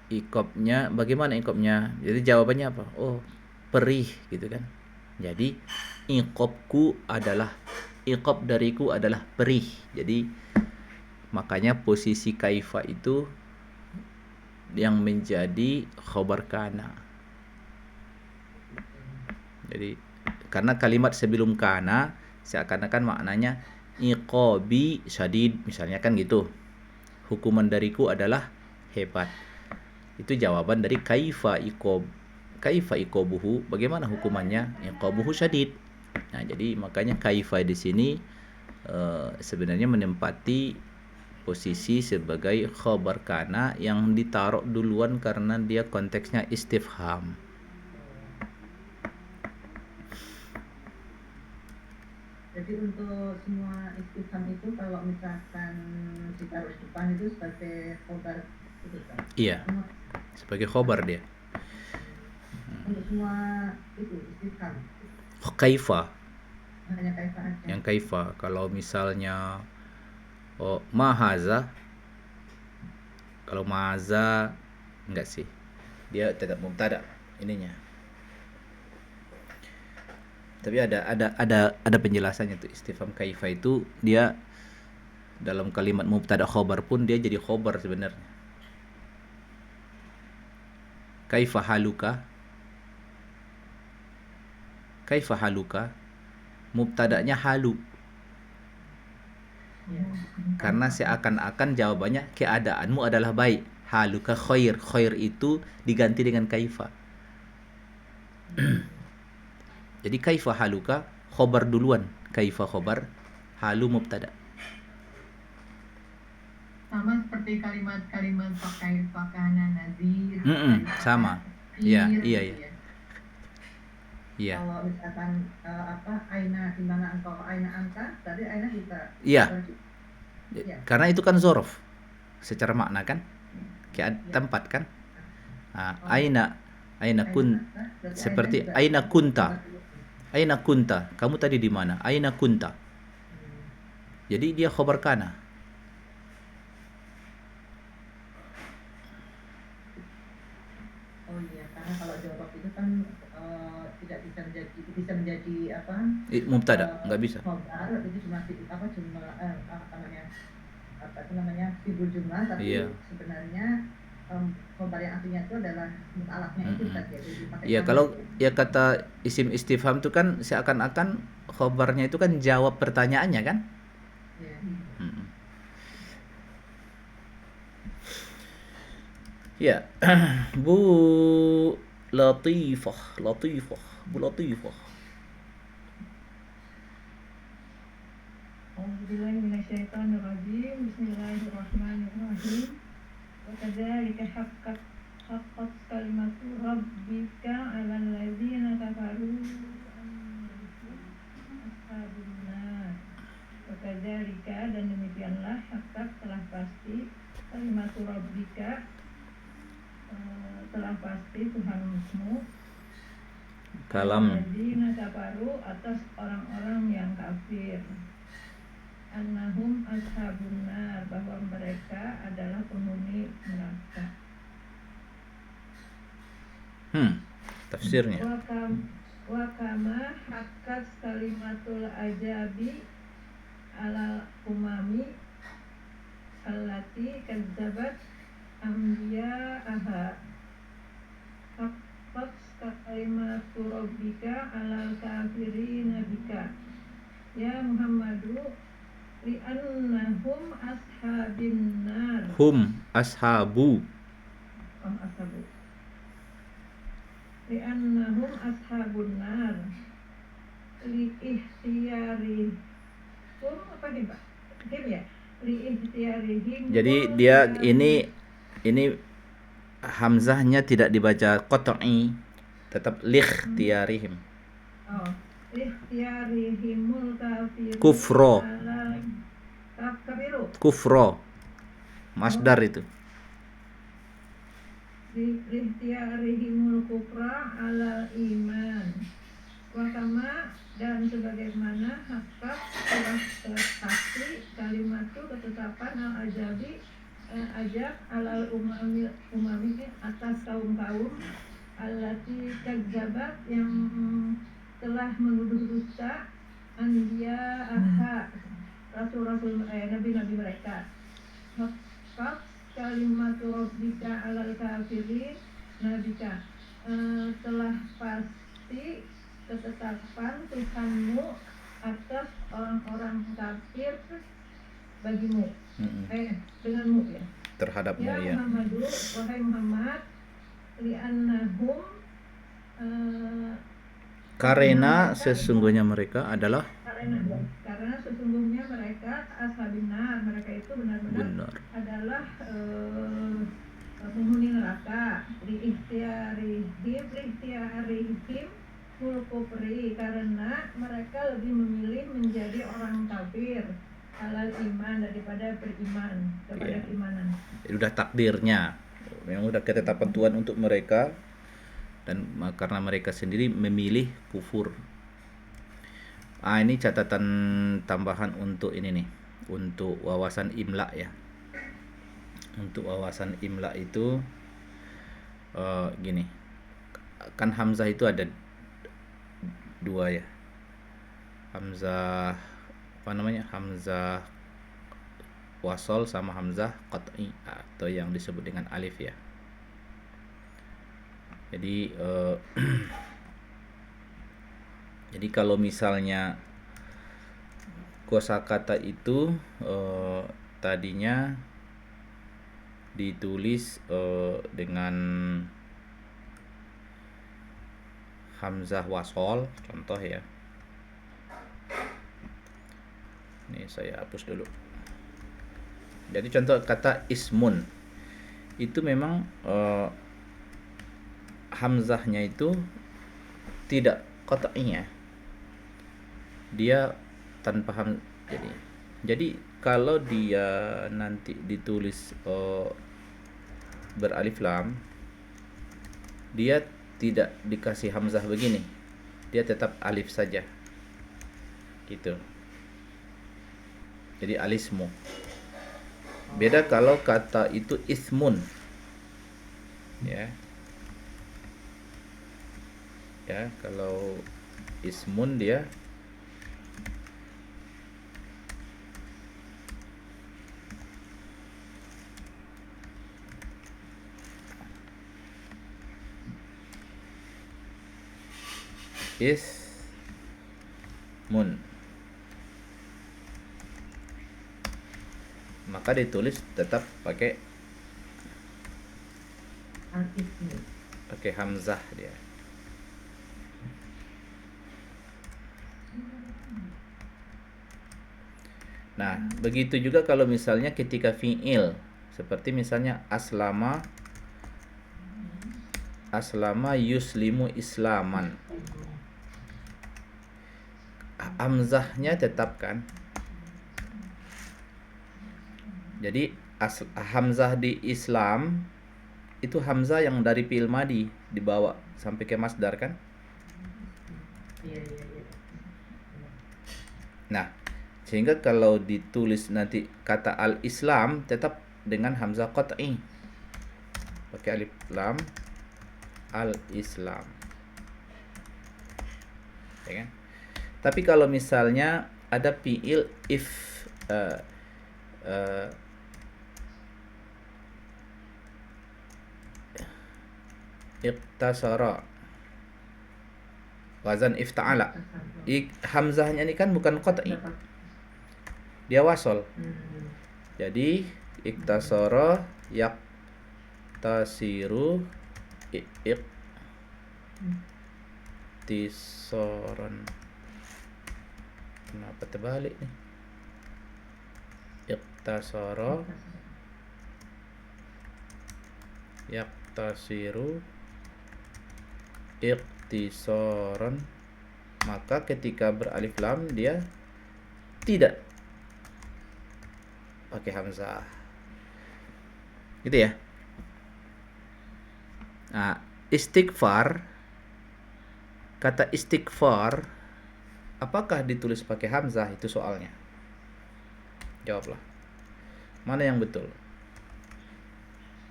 ikopnya bagaimana ikopnya? Jadi jawabannya apa? Oh, perih gitu kan. Jadi ikop dariku adalah perih. Jadi makanya posisi kaifa itu yang menjadi khobar kana. Jadi karena kalimat sebelum kana seakan-akan maknanya iqabi syadid misalnya kan gitu. Hukuman dariku adalah hebat. Itu jawaban dari kaifa iqabuhu, bagaimana hukumannya? Iqabuhu syadid. Nah, jadi makanya kaifa di sini sebenarnya menempati posisi sebagai khabar kana yang ditaruh duluan karena dia konteksnya istifham. Jadi untuk semua istifham itu kalau misalkan ditaruh depan itu sebagai khobar gitu kan? Iya, sebagai khobar dia. Untuk semua itu istifham Kaifa, hanya kaifa aja. yang kaifa. Kalau misalnya mahaza, kalau mahaza enggak sih. Dia tetap mubtada ininya. Tapi ada penjelasannya tuh. Istifham kaifa itu dia dalam kalimat mubtada khobar pun dia jadi khobar sebenarnya. Kaifa haluka, kaifa haluka, mubtadanya halu. Ya. Karena seakan-akan jawabannya keadaanmu adalah baik. Haluka khair, khair itu diganti dengan kaifa. Jadi kaifa haluka khobar duluan, kaifa khobar, halu mubtada. Sama seperti kalimat-kalimat pakai pakana nazir. Sama. Iya. Kalau misalkan aina di mana engkau aina anta, tadi aina kita. Iya. Karena itu kan zorof secara makna kan, kayak tempat kan. Aina kun, seperti aina kunta, kamu tadi di mana? Aina kunta. Jadi dia khobar kana. Oh iya, karena kalau jawab itu kan tidak bisa menjadi apa? Mubtada, nggak bisa. Khobar itu cuma sibul jumlah, tapi sebenarnya khobar yang artinya itu adalah mutalaknya itu tadi ya. Iya, kalau ya kata isim istifham itu kan seakan-akan khobarnya itu kan jawab pertanyaannya kan? Iya. Ya, Bu Latifah, Bu Latifah. Bismillahirrahmanirrahim. Bismillahirrahmanirrahim. Wa kadzalika haqqat kalimatu rabbika 'alal ladzina kafaru ashabun nar. Wa kadzalika, dan demikianlah haqqat telah pasti kalimatu rabbika telah pasti Tuhanmu Kalam ladzina kafaru atas orang-orang yang kafir. Annahum ashabun nar, bahwa mereka adalah penghuni neraka. Tafsirnya. Wa kama haqqat kalimatul ajabi ala umami allati kadzabat anbiya'aha. Haqqat kalimatu rabbika alal kafirina bika ya Muhammadu li'annahum ashabin nar. Ashabu. Li'annahum ashabun nar li ikhtiyarihim apa nih Pak? Ya? Li ikhtiyarihim. Jadi dia ini hamzahnya tidak dibaca qat'i, tetap likhtiyarihim. Oh, ikhtiyarihimul kafir. Kufro. Kafiru. Kufro. Masdar itu. Ikhtiyarihimul kufra alal iman. Wa kama dan sebagaimana hakkat telah terpasti kalimatu ketetapan al-ajabi ajab alal umami atas kaum-kaum allati kazzabat yang telah menuduh dusta anbiya rasul-rasul nabi-nabi mereka. Hakkat kalimatu rabbika alal kafirin nabika telah pasti ketetapan Tuhanmu atas orang-orang kafir bagimu, denganmu ya. Terhadapmu Ya ya. Muhammadu, wahai Muhammad, li'annahum Karena sesungguhnya mereka adalah karena sesungguhnya mereka ashabinar, mereka itu benar-benar adalah penghuni neraka. Liikhtiarihim kufri, karena mereka lebih memilih menjadi orang kafir alal iman daripada beriman kepada keimanan. Udah takdirnya, memang udah ketetapan Tuhan untuk mereka, dan karena mereka sendiri memilih kufur. Ini catatan tambahan untuk ini nih, untuk wawasan imla ya. Untuk wawasan imla itu gini, kan hamzah itu ada dua ya, hamzah apa namanya, hamzah wasol sama hamzah qat'i atau yang disebut dengan alif ya. Jadi jadi kalau misalnya kosakata itu tadinya ditulis dengan hamzah wasol, contoh ya. Ini saya hapus dulu. Jadi contoh kata ismun itu memang hamzahnya itu tidak qat'iyah, dia tanpa jadi kalau dia nanti ditulis beralif lam, dia tidak dikasih hamzah begini, dia tetap alif saja gitu. Jadi alismu. Beda kalau kata itu ismun ya. Ya, kalau ismun dia ismun, maka ditulis tetap pakai hamzah dia. Nah, begitu juga kalau misalnya ketika fi'il, seperti misalnya aslama yuslimu islaman, hamzahnya tetap kan. Jadi hamzah di Islam itu hamzah yang dari fi'il madi dibawa sampai ke masdar kan. Nah, sehingga kalau ditulis nanti kata al-Islam tetap dengan hamzah qat'i, pakai alif lam, al-Islam ya kan. Tapi kalau misalnya ada fi'il iktasara, wazan ifta'ala, hamzahnya ini kan bukan qat'i, dia wasol. Jadi iktasara yaktasiru iktisaran. Kenapa terbalik nih? Iktasara yaktasiru iktisaran, maka ketika beralif lam dia tidak pakai hamzah gitu ya. Nah, istighfar, kata istighfar apakah ditulis pakai hamzah, itu soalnya. Jawablah. Mana yang betul?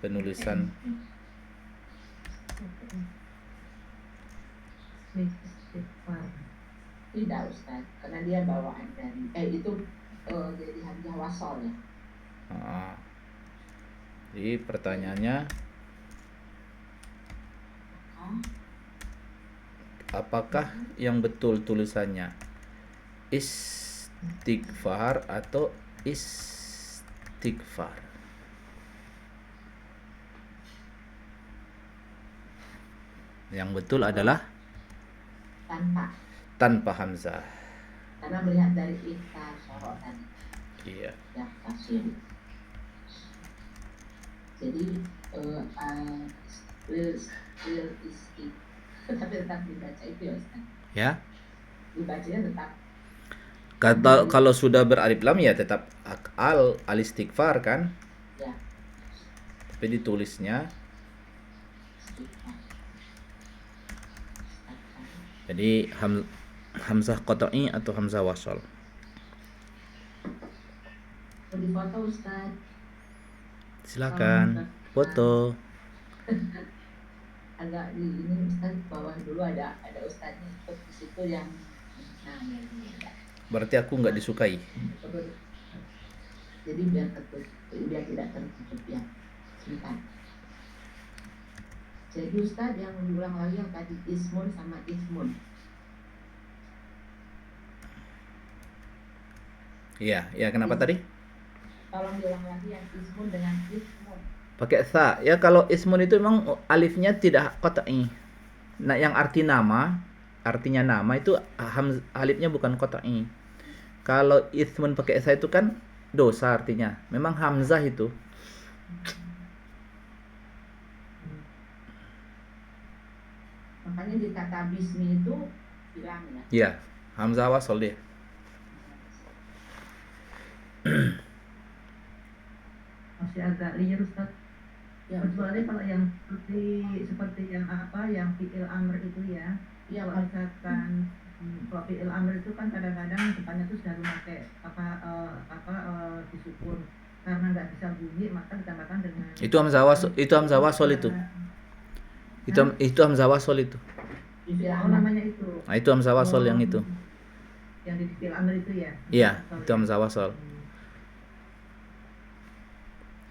Penulisan Istighfar. Tidak Ustaz, karena dia bawaan dari itu jadi hamzah wasol ya. Jadi pertanyaannya, apakah yang betul tulisannya istighfar atau istighfar? Yang betul adalah tanpa hamzah. Karena melihat dari ikhtar sorot tadi. Iya. Ya, kasih. Jadi tapi tetap dibaca itu ya Ustaz. Ya. Dibacanya tetap. Kalau sudah beralif lam ya tetap al istighfar kan? Ya. Tapi ditulisnya jadi hamzah qata'i atau hamzah wasal. Mau difoto Ustaz. Silakan foto. Agak di ini Ustaz bawah dulu ada Ustaznya ikut di situ yang Berarti aku nggak disukai. Jadi biar tidak tertutup ya. Sebentar. Jadi Ustaz yang ulang lagi yang tadi ismun sama ismun. Iya, ya kenapa tadi? Tolong diulang lagi yang ismun dengan ismun. Pakai sa. Ya kalau ismun itu memang alifnya tidak qata'i. Nah, yang artinya nama itu alifnya bukan qata'i. Kalau ismun pakai sa itu kan dosa artinya. Memang hamzah itu. Makanya di kata bismi itu bilang ya. Iya, hamzah wasal dia. Masih agak liar Ustaz. Ya, Kecuali kalau yang seperti yang yang fi'il amr itu ya. ya Kalau misalkan kalau fi'il amr itu kan kadang-kadang depannya tuh sudah memakai disukun. Karena nggak bisa bunyi maka ditambahkan dengan Itu hamzah wasal, itu hamzah wasal itu. Itu hamzah wasal itu. namanya itu. Nah, itu hamzah wasal yang itu. Yang di fi'il amr itu ya. Iya, itu hamzah wasal.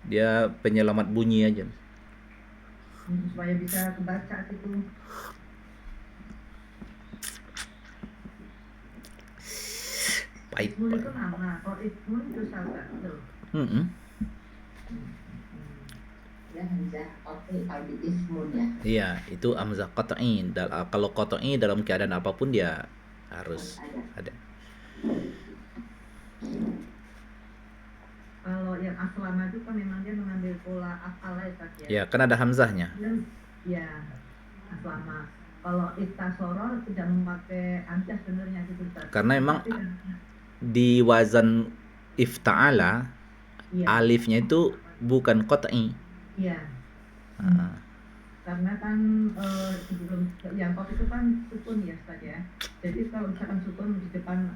Dia penyelamat bunyi aja. Supaya bisa kebaca itu. Pahit. Ismun itu nama, kalau ismun itu salah. ya hamzah kalau di ismun ya. Iya, itu hamzah qata'i. Kalau qata'i dalam keadaan apapun dia harus ada. Kalau yang aslama itu kan memang dia mengambil pola akal ya. Ya, kan ada hamzahnya. Ya, aslama. Kalau iktasoro tidak memakai hamzah sebenarnya gitu. Karena memang di wazan ifta'ala alifnya itu bukan qata'i. Iya. Karena kan sebelum yang kot itu kan sukun ya Ustaz ya. Jadi kalau misalkan sukun di depan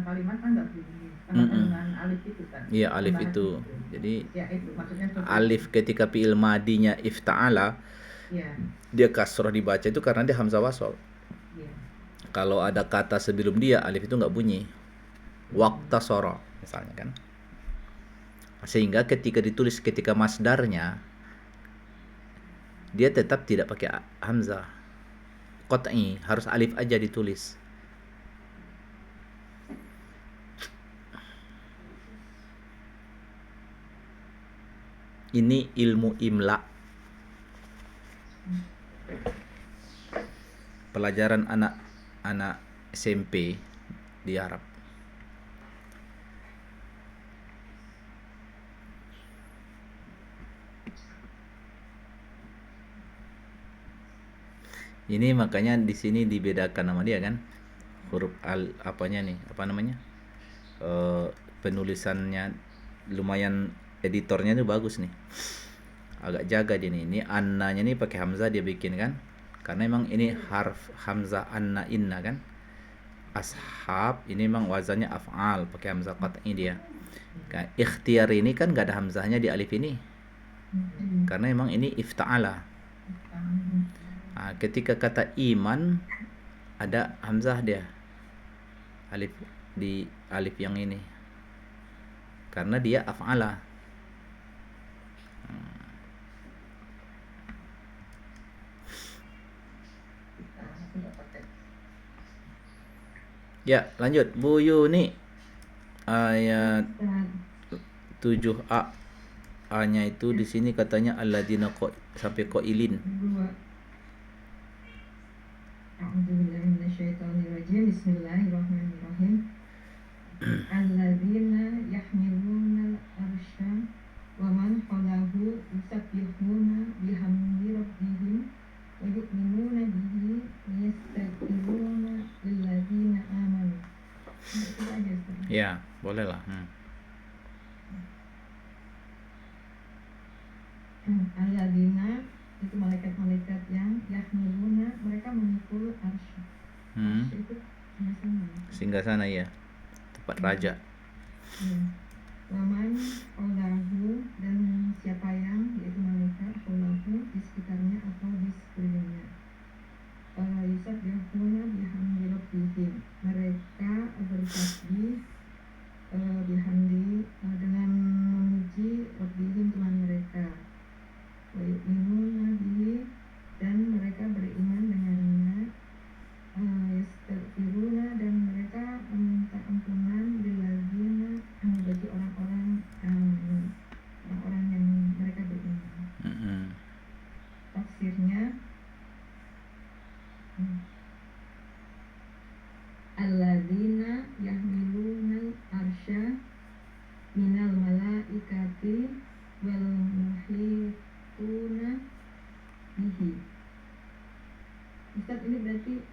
kalimat kan nggak bunyi. Karena dengan alif itu kan. Iya, alif itu. Jadi ya itu maksudnya sukun. alif ketika fi'il madinya ifta'ala, dia kasroh dibaca itu karena dia hamzah wasal. Iya. Kalau ada kata sebelum dia alif itu nggak bunyi. Waqtasara misalnya kan. Sehingga ketika ditulis ketika masdarnya dia tetap tidak pakai hamzah qat'i, harus alif aja ditulis. Ini ilmu imla, pelajaran anak SMP di Arab. Ini makanya di sini dibedakan sama dia kan, huruf apanya nih, apa namanya, penulisannya lumayan, editornya tuh bagus nih, agak jaga dia nih. Ini annanya nih pakai hamzah dia bikin kan, karena emang ini harf hamzah anna inna kan, ashab ini memang wazannya af'al pakai hamzah qat'i dia. Ikhtiar ini kan gak ada hamzahnya di alif ini karena memang ini ifta'ala. Ketika kata iman ada hamzah dia alif di alif yang ini karena dia af'ala. Ya, lanjut Bu Yuni. Ayat 7a A-nya itu di sini katanya alladzina sampai qailin. A'udzubillahiminasyaitonirrajim. Bismillahirrahmanirrahim. Alladzina yahmiluna al-arsya wa man hawlahu yusabbihuna bihamdi rabbihim wa yu'minuna bihi wa yastaghfiruna lilladzina amanu. Itu aja, Ustaz. Ya, boleh lah. Alladzina itu malaikat-malaikat yang yahmiluna, mereka memikul arsy. Arsy itu Singgasana ya, tempat raja. Waman haulahu, dan siapa yang, yaitu malaikat haulahu, di sekitarnya atau di sekelilingnya. Yusabbihuna bihamdi rabbihim, mereka bertasbih bihamdi dengan memuji rabbihim Tuhan mereka. Wa yu'minuna bihi, dan mereka beriman dengannya. Yastaghfiruna, dan mereka meminta ampunan lilladzina, bagi orang-orang yang mereka beriman. Tafsirnya alladzina yahmilunal arsya minal malaikati wal muhituna bihi. Ustaz, ini berarti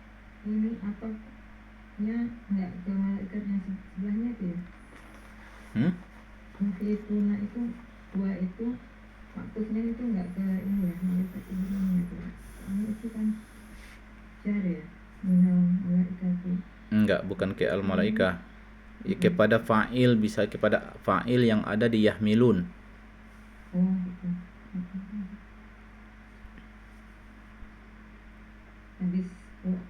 ini atofnya enggak ke malaikat yang sebelahnya itu ya? Muhituna itu dua itu maksudnya itu enggak ke ini ya, malaikat sebelahnya itu. Ini itu kan jar ya, minal malaikati. Enggak, bukan ke al-malaikah. Kepada fa'il, bisa kepada fa'il yang ada di yahmilun. Oh gitu. Habis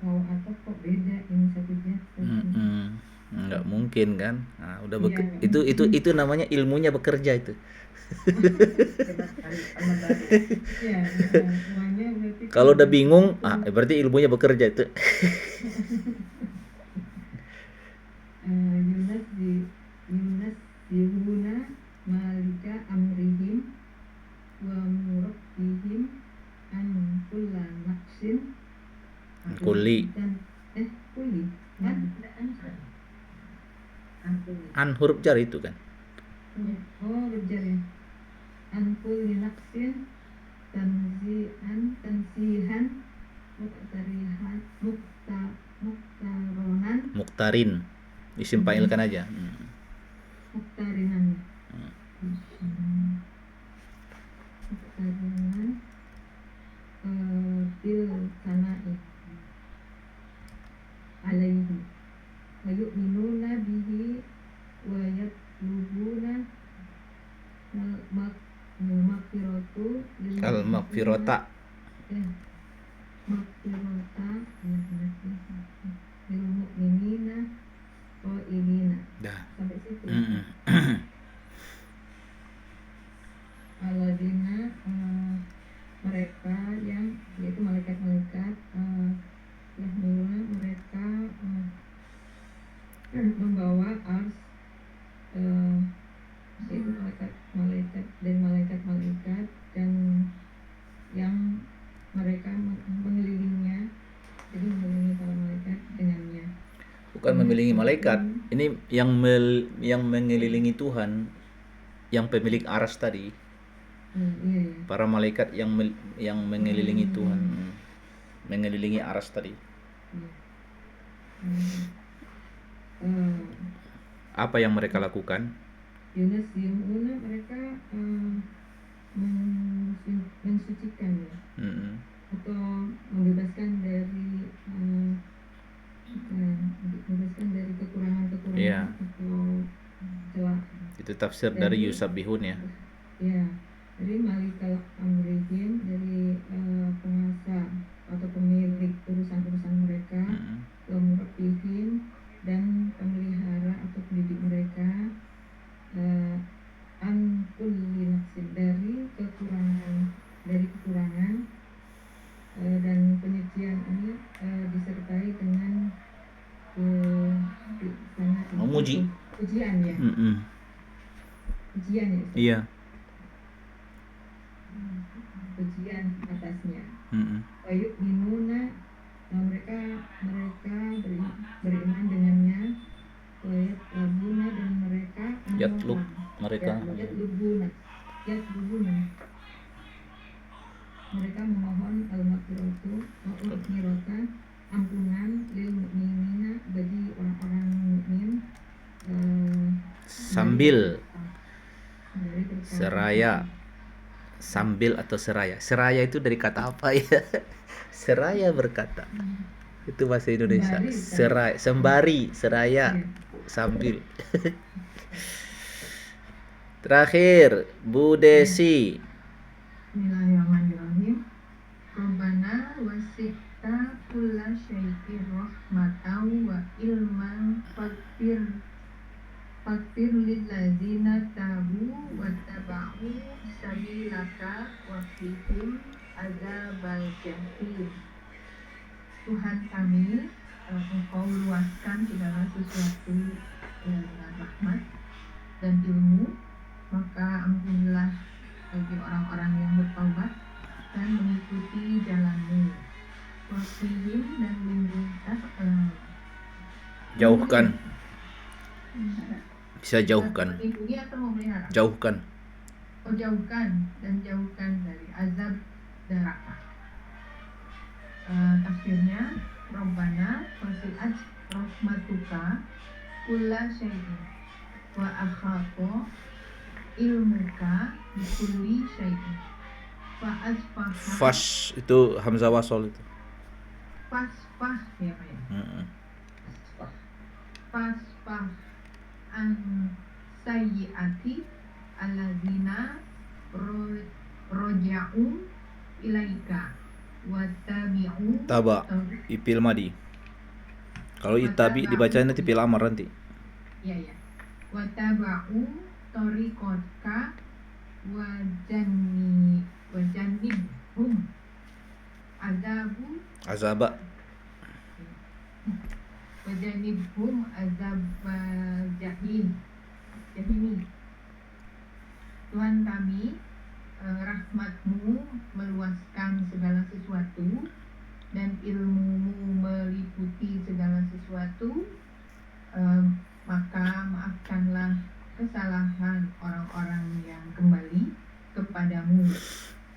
mau atau kok beda ini satu jatuh. Enggak mungkin kan? Nah, udah Iya, itu namanya ilmunya bekerja itu. Ya, semuanya berarti Kalau udah bingung, berarti ilmunya bekerja itu. Yunas dihuna malika amrihim wa murabbihim an kulla naqsin Kuli. dan kuli kan An huruf jar itu kan. huruf jar ya. An kulli naqsin tansihan muqtarihan muktaronan Muktarin. Isim fa'il kan aja. muktarinan muktarinan bil sana'i alaihi wa yu'minuna bihi wa yatlubuna maghfiratu Al-maghfirata. maghfirata lil mu'minina qailina. Dah. Sampai situ. Alladzina mereka yang, yaitu malaikat-malaikat yahmiluna, mereka membawa ars, yaitu malaikat dan malaikat-malaikat dan yang mereka mengelilinginya, jadi mengelilingi para malaikat dengannya. Bukan memilihi malaikat. Ini yang mengelilingi Tuhan, yang pemilik aras tadi. Iya. Para malaikat yang mengelilingi Tuhan, mengelilingi aras tadi. Apa yang mereka lakukan? Yunas Yumuna, mereka mensucikan ya, atau membebaskan dari membebaskan tafsir dari Yusabbihun ya. Ya, dari Malikal Amrihim, dari penguasa atau pemilik urusan-urusan mereka, Murabbihim, dan pemelihara atau pendidik mereka, an kulli nafsin, dari kekurangan, dan penyucian ini disertai dengan Memuji. pujian ya, pujian ya, Ustaz? Iya. Pujian atasnya. Wa yu'minuna, mereka beriman dengannya. Wa yatlubuna, dan mereka Yatlub, memohon. mereka. Yatlubuna, mereka memohon al-maghfiratu wa al-maghfirata, ampunan lil mu'minina, bagi orang-orang mukmin, Sambil dari perkara seraya. Sambil atau seraya. Seraya itu dari kata apa ya? Seraya berkata. Itu bahasa Indonesia. Sembari, kan? Seraya, sembari, seraya, sambil. Terakhir, Bu Desi. Bismillahirrahmanirrahim. Rabbana wasi'ta kulla syai'in rahmatan wa ilman faghfir lilladzina tabu wa taba'u sabilaka wa qihim adzabal jahim. Tuhan kami, Engkau luaskan segala sesuatu dengan rahmat dan ilmu, maka ampunilah bagi orang-orang yang bertaubat dan mengikuti jalan-Mu. Waqihim, dan Jauhkan. Bisa jauhkan. Melindungi atau memelihara? Jauhkan. Oh, jauhkan, dan jauhkan dari azab neraka. Tafsirnya, Rabbana wasi'at rahmatuka kulla syai'in wa akhata ilmuka bikulli syai'in fa asfaha Fash itu hamzah wasol itu. fasfah ya Pak ya. Fasfah an sayyiati alladzina roja'u ilaika wattabi'u Taba, ipil madi. Kalau itabi dibaca nanti pil amar nanti. ya wataba'u tariqatka wajannibhum Azaba. wajannibhum azab jahimi. Tuhan kami, rahmat-Mu meluaskan segala sesuatu dan ilmu-Mu meliputi segala sesuatu, maka maafkanlah kesalahan orang-orang yang kembali kepadamu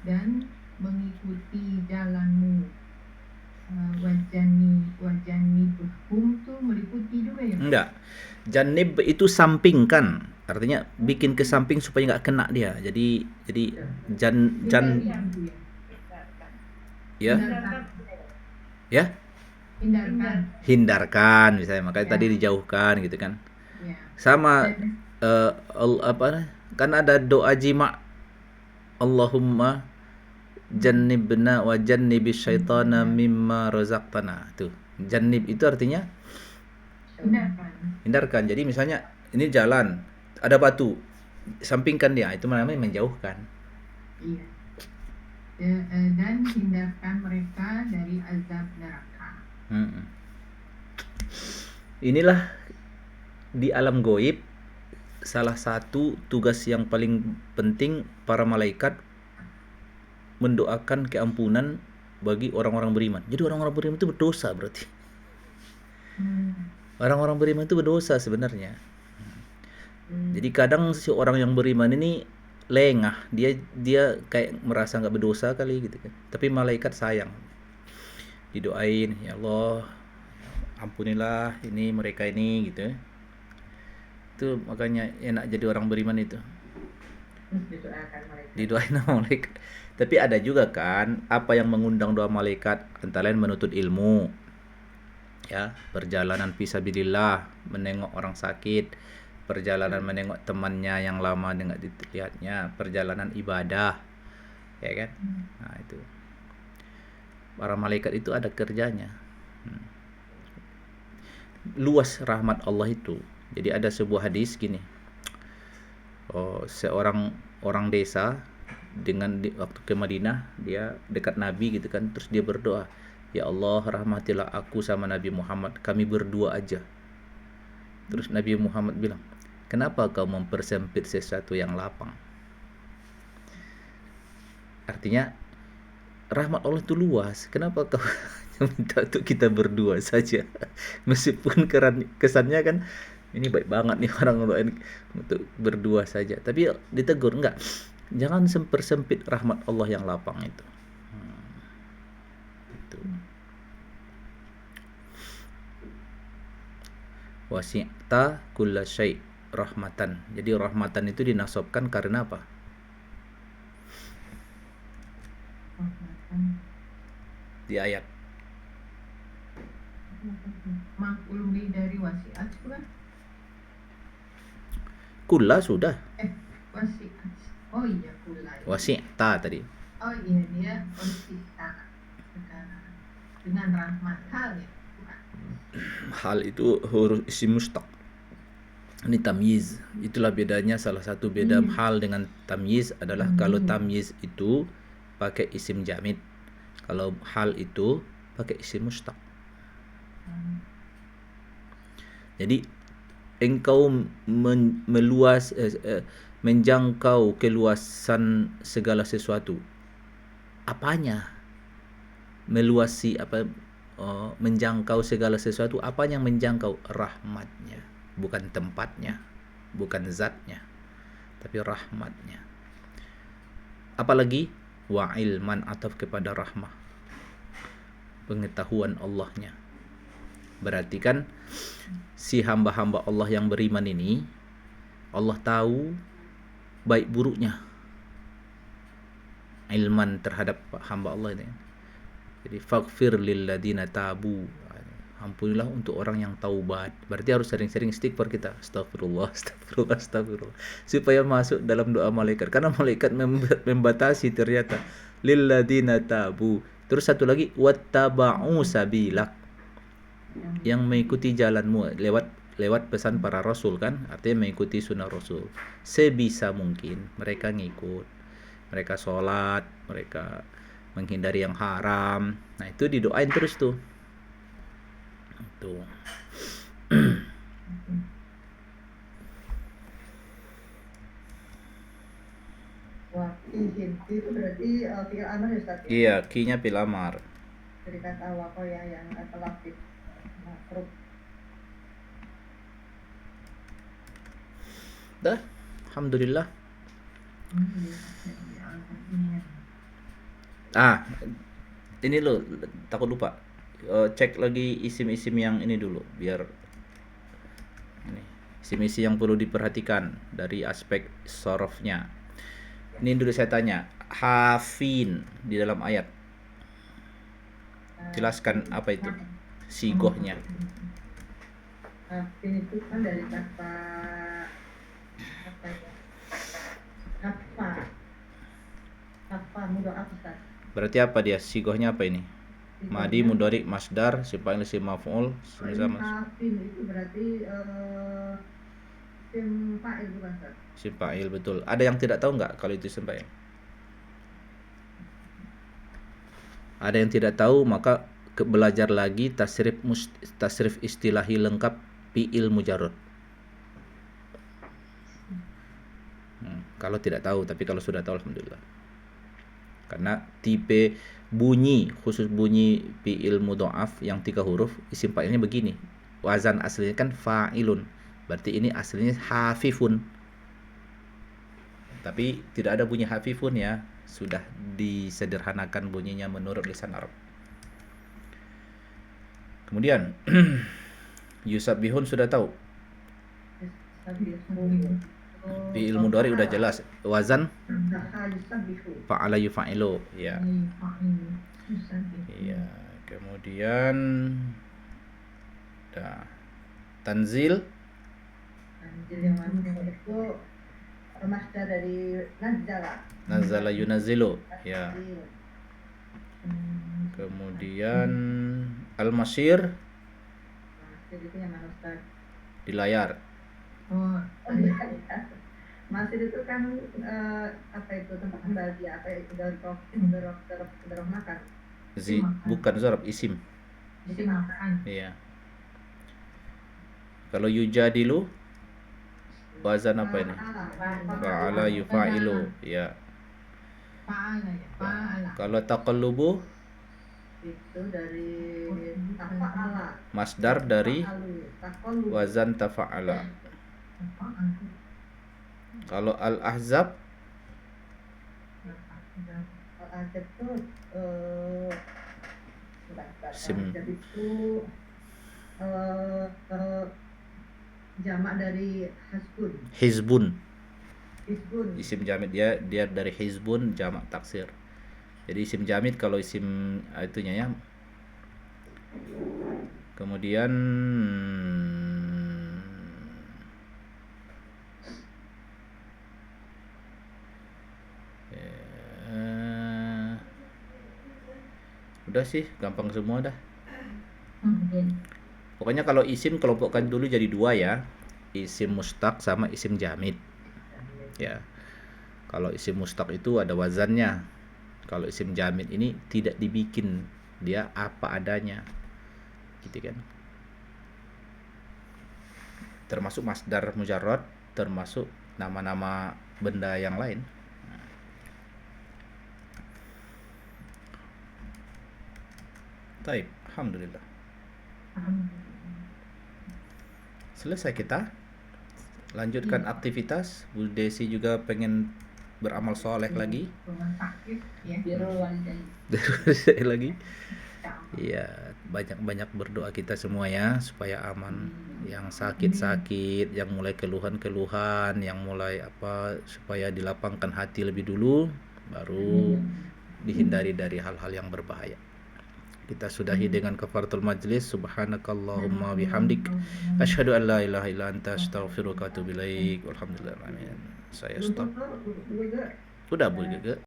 dan mengikuti jalan-Mu. Wajanibhum tuh meliputi juga ya? Enggak. Janib itu sampingkan. Artinya bikin ke samping supaya nggak kena dia. Jadi ya. Ya? Hindarkan misalnya. Makanya tadi dijauhkan gitu kan. Ya. Sama kan ada doa jima. Allahumma jannibna wa jannibis syaitana mimma razaqtana. Tuh. Jannib itu artinya hindarkan. Jadi misalnya ini jalan, ada batu, sampingkan dia, itu namanya menjauhkan. Iya. Dan hindarkan mereka dari azab neraka. Inilah di alam goib salah satu tugas yang paling penting para malaikat mendoakan keampunan bagi orang-orang beriman. Jadi orang-orang beriman itu berdosa berarti. Orang-orang beriman itu berdosa sebenarnya. Jadi kadang si orang yang beriman ini lengah, dia kayak merasa nggak berdosa kali gitu kan. Tapi malaikat sayang, didoain, ya Allah, ampunilah ini mereka ini gitu. Itu makanya enak jadi orang beriman itu. Didoain sama malaikat. Tapi ada juga kan apa yang mengundang doa malaikat, antara lain menuntut ilmu, ya, perjalanan fisabilillah, menengok orang sakit, perjalanan menengok temannya yang lama dengan dilihatnya, perjalanan ibadah, ya kan? Nah, itu. Para malaikat itu ada kerjanya. Luas rahmat Allah itu. Jadi ada sebuah hadis gini. Seorang orang desa waktu ke Madinah, dia dekat Nabi gitu kan, terus dia berdoa, ya Allah rahmatilah aku sama Nabi Muhammad, kami berdua aja. Terus Nabi Muhammad bilang, kenapa kau mempersempit sesuatu yang lapang? Artinya rahmat Allah itu luas, kenapa kau minta untuk kita berdua saja? Meskipun kesannya kan ini baik banget nih orang untuk berdua saja, tapi ditegur enggak, jangan mempersempit rahmat Allah yang lapang itu. Itu. Wasi'ta kulla syai' rahmatan. Jadi rahmatan itu dinasabkan karena apa? Di ayat. Maf'ul bih dari wasiat bukan? Kulla sudah. Wasiat. Oh iya kulla. Wasi'ta tadi. Oh iya dia wasiat. Dengan rahmat hal ya. Bukan. Hal itu huruf isim mustaq. Ini tamyiz. Itulah bedanya, salah satu beda hal dengan tamyiz adalah kalau tamyiz itu pakai isim jamid. Kalau hal itu pakai isim mustaq. Jadi engkau menjangkau keluasan segala sesuatu. Apanya? Meluasi apa? Menjangkau segala sesuatu. Apanya yang menjangkau? Rahmatnya, bukan tempatnya, bukan zatnya, tapi rahmatnya. Apalagi wa ilman, ataf kepada rahmah, pengetahuan Allahnya. Berarti kan si hamba-hamba Allah yang beriman ini, Allah tahu baik buruknya, ilman terhadap hamba Allah ini. Jadi faghfir lil ladina tabu, ampunilah untuk orang yang taubat. Berarti harus sering-sering istighfar kita, astagfirullah, astagfirullah, astagfirullah, supaya masuk dalam doa malaikat. Karena malaikat membatasi ternyata lil ladina tabu. Terus satu lagi, wattaba'u sabilak, yang mengikuti jalanmu, lewat pesan para rasul kan, artinya mengikuti sunnah rasul. Sebisa mungkin mereka ngikut, mereka sholat, mereka menghindari yang haram. Nah itu didoain terus tuh. Tuh. Wah, itu berarti fi'il amar ya Ustaz? Iya, ki-nya fil amar. Dari kata waqo ya yang telafif. Mafruk. Dah, alhamdulillah. Ini lo takut lupa. Cek lagi isim-isim yang ini dulu, biar ini isim-isim yang perlu diperhatikan dari aspek sorofnya. Ini dulu saya tanya, hafin di dalam ayat, jelaskan apa itu sigohnya. Hafin itu kan dari kata apa ya? Kafa mudha'af Ustaz. Berarti apa dia? Sigohnya apa ini? Madi, mudhari, masdar, sifat isim maf'ul, sama. Hafin itu berarti isim fa'il bukan Ustaz? Isim fa'il, betul. Ada yang tidak tahu nggak kalau itu isim fa'il? Ada yang tidak tahu, maka belajar lagi tasrif istilahi lengkap fi'il mujarrad. Kalau tidak tahu, tapi kalau sudah tahu alhamdulillah. Karena tipe bunyi, khusus bunyi fi'il mudha'af yang 3 huruf, isim fa'ilnya begini. Wazan aslinya kan fa'ilun. Berarti ini aslinya hafifun. Tapi tidak ada bunyi hafifun ya, sudah disederhanakan bunyinya menurut lisan Arab. Kemudian yusabbihun sudah tahu. Fi'il mudhari udah jelas. Wazan fa'ala yufa'ilu ya. Iya, kemudian tanzil Jadi itu masdar dari nazala. Nazala yunazilu, ya. Nazil. Kemudian al-masir Masdar itu yang mana Ustaz? di layar. Oh, Oh iya. Masjid itu kan apa itu tempat kembali apa itu darok makan. Bukan zarab, isim. jadi makan. Iya. Kalau yujadilu wazan apa ini? Fa'ala yufa'ilu, ya. Fa'ala ya, fa'ala. Kalau taqallubu Itu dari tafa'ala. masdar dari Taqallu. wazan tafa'ala. Fa'ala. Kalau al-ahzab Al-Adab itu sebentar. Sim. Al-Adab itu jamak dari hasbun. hizbun, Hisbun. isim jamid, dia dari hizbun jamak taksir. Jadi isim jamid kalau isim itunya ya. Kemudian udah sih, gampang semua dah. Pokoknya kalau isim kelompokkan dulu jadi dua ya. Isim mustaq sama isim jamid. Ya. Kalau isim mustaq itu ada wazannya. Kalau isim jamid ini tidak dibikin, dia apa adanya. Gitu kan. Termasuk masdar mujarrad, termasuk nama-nama benda yang lain. Baik, alhamdulillah. Selesai kita. Lanjutkan aktivitas. Bu Desi juga pengen beramal soleh lagi. Rumah sakit ya. Birrul walidain. Lagi. Iya, banyak-banyak berdoa kita semua ya supaya aman. Yang sakit-sakit, yang mulai keluhan-keluhan, yang mulai apa supaya dilapangkan hati lebih dulu, baru dihindari dari hal-hal yang berbahaya. Kita sudahi dengan kafaratul majlis. Subhanakallahumma bihamdik asyhadu an la ilaha illa anta astaghfiruka wa atubu ilaik. Walhamdulillah. Amin. Saya stop. Juga Udah Bu Gege.